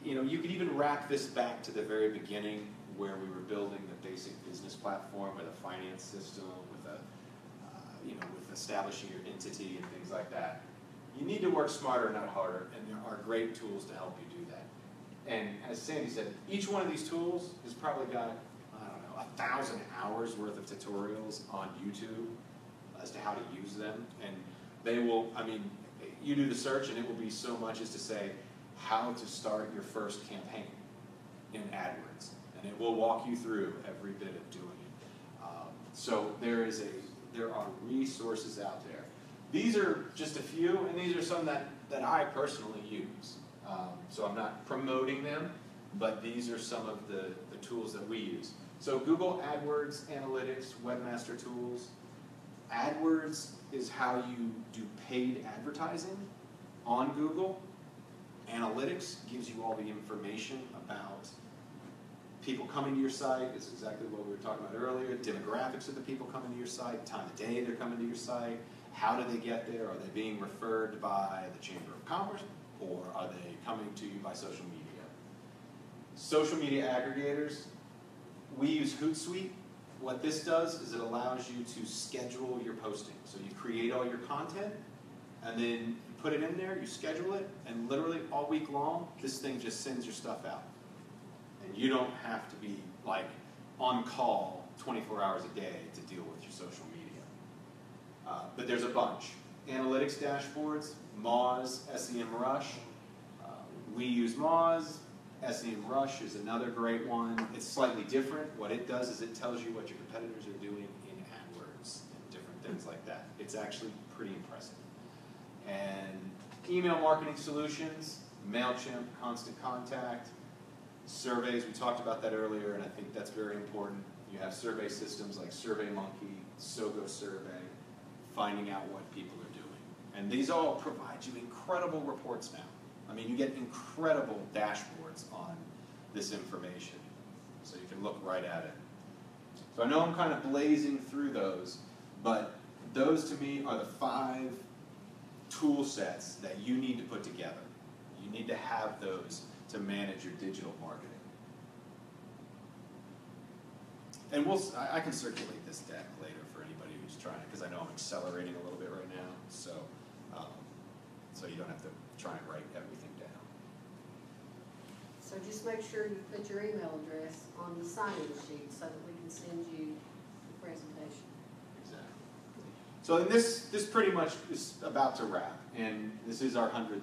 you know, you could even wrap this back to the very beginning where we were building the basic business platform with a finance system, with a, you know, with establishing your entity and things like that. You need to work smarter, not harder, and there are great tools to help you do that. And as Sandy said, each one of these tools has probably got, I don't know, 1,000 hours worth of tutorials on YouTube as to how to use them. And they will, I mean, you do the search and it will be so much as to say how to start your first campaign in AdWords. And it will walk you through every bit of doing it. So there are resources out there. These are just a few, and these are some that I personally use. So I'm not promoting them, but these are some of the tools that we use. So Google AdWords, Analytics, Webmaster Tools. AdWords is how you do paid advertising on Google. Analytics gives you all the information about people coming to your site. It's exactly what we were talking about earlier. Demographics of the people coming to your site, time of day they're coming to your site, how do they get there? Are they being referred by the Chamber of Commerce, or are they coming to you by social media? Social media aggregators, we use Hootsuite. What this does is it allows you to schedule your posting. So you create all your content, and then you put it in there, you schedule it, and literally all week long, this thing just sends your stuff out. And you don't have to be like on call 24 hours a day to deal with your social media. But there's a bunch. Analytics dashboards, Moz, SEMrush. We use Moz. SEMrush is another great one. It's slightly different. What it does is it tells you what your competitors are doing in AdWords and different things like that. It's actually pretty impressive. And email marketing solutions, MailChimp, Constant Contact, surveys. We talked about that earlier, and I think that's very important. You have survey systems like SurveyMonkey, Sogo Survey, finding out what people are doing. And these all provide you incredible reports now. I mean, you get incredible dashboards on this information, so you can look right at it. So I know I'm kind of blazing through those, but those to me are the 5 tool sets that you need to put together. You need to have those to manage your digital marketing. And I can circulate this deck later for anybody who's trying, because I know I'm accelerating a little bit right now, so you don't have to try and write everything down. So just make sure you put your email address on the sign-in sheet so that we can send you the presentation. Exactly. So then this pretty much is about to wrap, and this is our 110th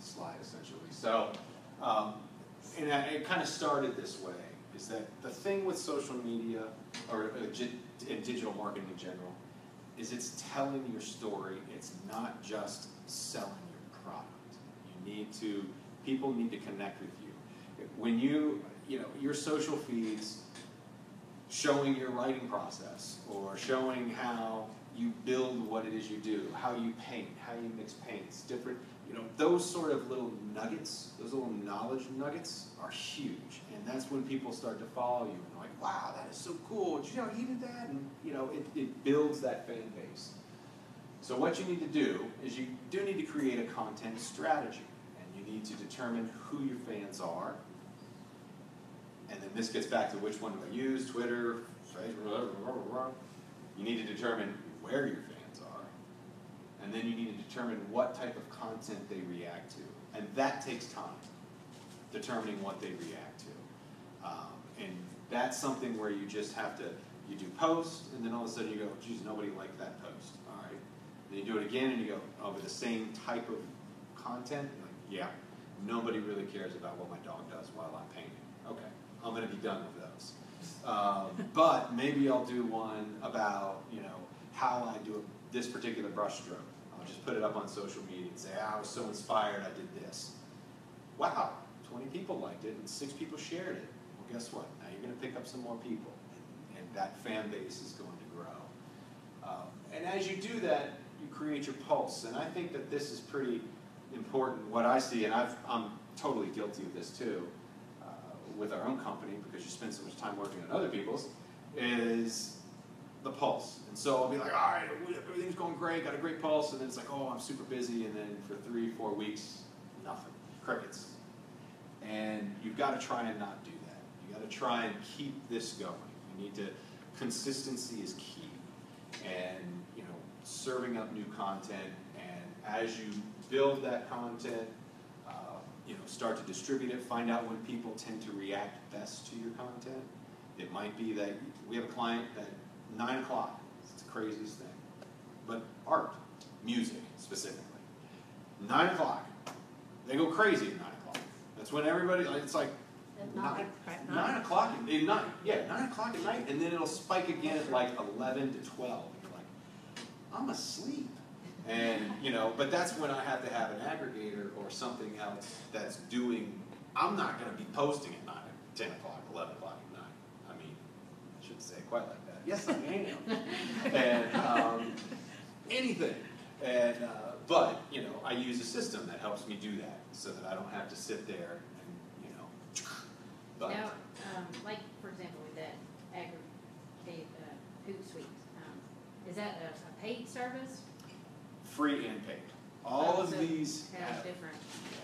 slide essentially. So, and it kind of started this way, is that the thing with social media, or in digital marketing in general, is it's telling your story. It's not just selling your product. People need to connect with you. When you know, your social feeds showing your writing process, or showing how you build what it is you do, how you paint, how you mix paints, different, you know, those sort of little nuggets, those little knowledge nuggets are huge. And that's when people start to follow you and they're like, wow, that is so cool. Did you know he did that? And you know, it builds that fan base. So what you need to do is you do need to create a content strategy. And you need to determine who your fans are And then this gets back to which one do I use, Twitter, Facebook, you need to determine where your fans are. And then you need to determine what type of content they react to. And that takes time, determining what they react to. And that's something where you just have to, you do post, and then all of a sudden you go, geez, nobody liked that post, all right? Then you do it again, and you go, oh, with the same type of content? You're like, yeah, nobody really cares about what my dog does while I'm painting. Okay, I'm gonna be done with those. But maybe I'll do one about, you know, how I do this particular brush stroke. I'll just put it up on social media and say, I was so inspired, I did this. Wow, 20 people liked it, and 6 people shared it. Well, guess what? Now you're gonna pick up some more people, and that fan base is going to grow. And as you do that, you create your pulse, and I think that this is pretty important. What I see, and I'm totally guilty of this too, with our own company, because you spend so much time working on other people's, is the pulse. And so I'll be like, all right, everything's going great, got a great pulse, and then it's like, oh, I'm super busy, and then for 3-4 weeks, nothing, crickets. And you've got to try and not do that. You got to try and keep this going. You need to, consistency is key. And, you know, serving up new content, and as you build that content, you know, start to distribute it, find out when people tend to react best to your content. It might be that we have a client that 9 o'clock, it's the craziest thing, but art, music specifically. 9 o'clock, they go crazy at 9 o'clock. That's when everybody, it's like At 9 o'clock at night, yeah, 9 o'clock at night, and then it'll spike again at like 11 to 12. And you're like, I'm asleep. And, you know, but that's when I have to have an aggregator or something else that's doing, I'm not going to be posting at 9, 10 o'clock, 11 o'clock at night. I mean, I shouldn't say it quite like that. Yes, I am. And anything. And, but, you know, I use a system that helps me do that so that I don't have to sit there and, you know, but. Now, like, for example, with that aggregate Hoot Suite, is that a paid service? Free and paid. All of So these have different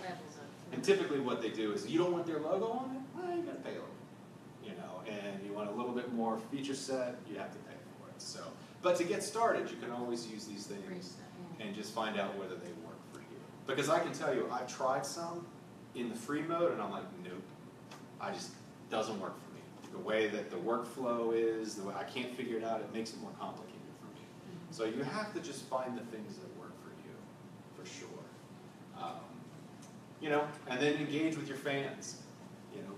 levels of. And typically what they do is, you don't want their logo on it? Well, you gotta pay a little bit. You know, and you want a little bit more feature set, you have to pay for it. So, but to get started, you can always use these things and just find out whether they work for you. Because I can tell you, I've tried some in the free mode, and I'm like, nope, doesn't work for me. The way that the workflow is, the way I can't figure it out, it makes it more complicated for me. So you have to just find the things that work for you, for sure. You know, and then engage with your fans. You know,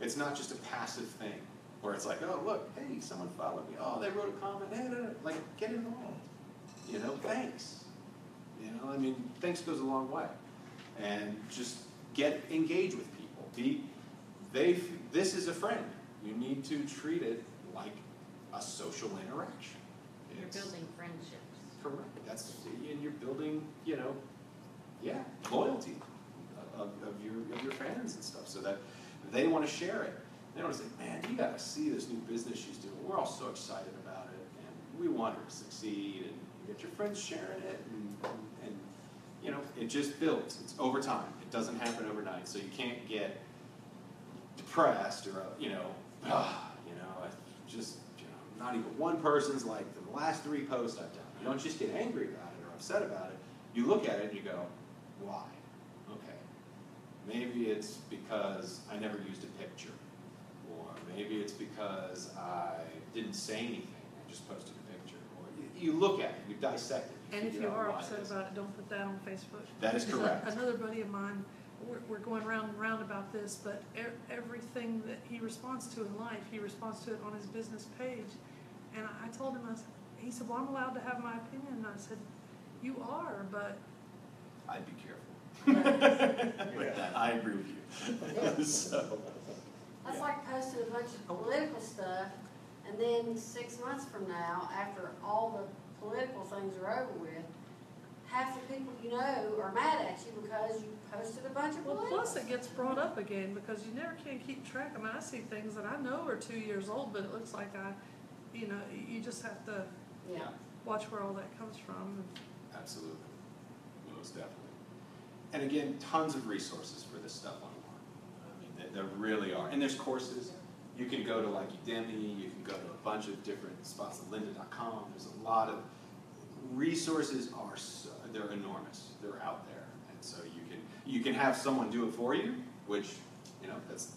it's not just a passive thing where it's like, oh, look, hey, someone followed me. Oh, they wrote a comment. Hey, like, get involved. You know, thanks. You know, I mean, thanks goes a long way. And just engage with people. This is a friend. You need to treat it like a social interaction. You're building friendships. Correct. And you're building, you know, loyalty of your fans and stuff, so that they want to share it. They want to say, man, you got to see this new business she's doing. We're all so excited about it, and we want her to succeed. And you get your friends sharing it, and you know, it just builds. It's over time. It doesn't happen overnight. So you can't get depressed or not even one person's like the last 3 posts I've done. You don't just get angry about it or upset about it. You look at it and you go, why? Okay. Maybe it's because I never used a picture. Or maybe it's because I didn't say anything. I just posted a picture. Or you look at it, you dissect it. And if you are upset about it, don't put that on Facebook. That is correct. Another buddy of mine, we're going round and round about this, but everything that he responds to in life, he responds to it on his business page. And I told him, he said, well, I'm allowed to have my opinion. And I said, you are, but. I'd be careful. With that, I agree with you. So, That's like posting a bunch of political stuff, and then 6 months from now, after all the political things are over with, half the people you know are mad at you because you posted a bunch of political. Well, plus it gets brought up again because you never can keep track. I mean, I see things that I know are 2 years old, but it looks like you just have to watch where all that comes from. Absolutely. Most definitely. And again, tons of resources for this stuff online. I mean, There really are. And there's courses. You can go to like Udemy, you can go to a bunch of different spots, lynda.com. There's a lot of resources they're enormous. They're out there. And so you can have someone do it for you, which, that's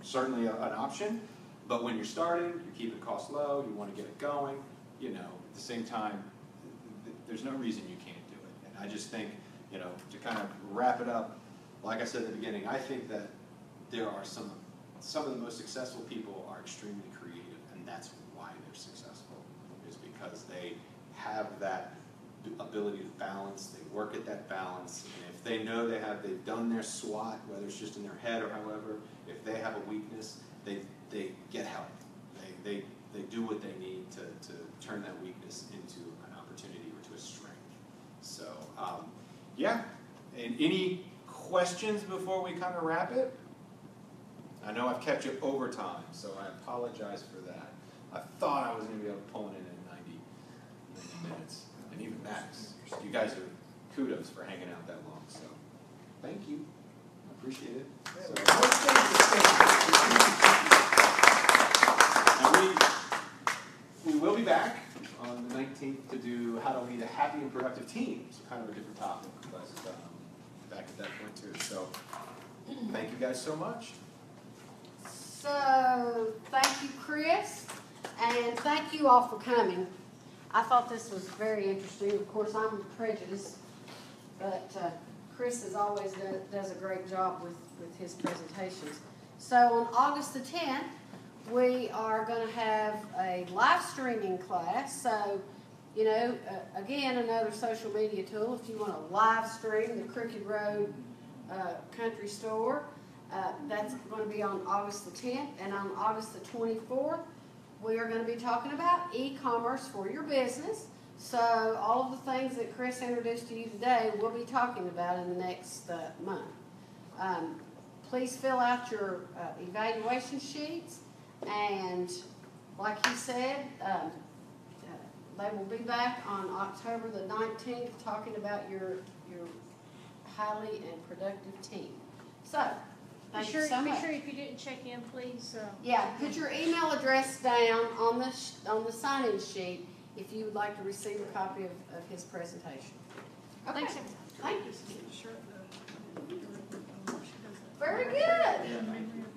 certainly an option. But when you're starting, you're keeping costs low, you want to get it going, at the same time, there's no reason you can't do it. And I just think, to kind of wrap it up, like I said at the beginning, I think that there are some of the most successful people are extremely creative, and that's why they're successful, is because they have that ability to balance, they work at that balance, and if they know they've done their SWOT, whether it's just in their head or however, if they have a weakness, they get help. They do what they need to turn that weakness into an opportunity or to a strength. So, yeah. And any questions before we kind of wrap it? I know I've kept you over time, so I apologize for that. I thought I was going to be able to pull it in 90 minutes, and even max. You guys are kudos for hanging out that long, so thank you. I appreciate it. And we will be back on the 19th to do how to lead a happy and productive team. So kind of a different topic, but back at that point too. So thank you guys so much. So, thank you, Chris, and thank you all for coming. I thought this was very interesting. Of course, I'm prejudiced, but Chris as always does a great job with his presentations. So, on August the 10th, we are going to have a live streaming class. So, again, another social media tool. If you want to live stream the Crooked Road Country Store, that's going to be on August the 10th, and on August the 24th, we are going to be talking about e-commerce for your business. So all of the things that Chris introduced to you today, we'll be talking about in the next month. Please fill out your evaluation sheets, and like he said, they will be back on October the 19th talking about your highly and productive team. So, thank you so much. Be sure if you didn't check in, please. Yeah, put your email address down on the sign-in sheet if you would like to receive a copy of his presentation. Okay. Thanks. Thank you. Very good.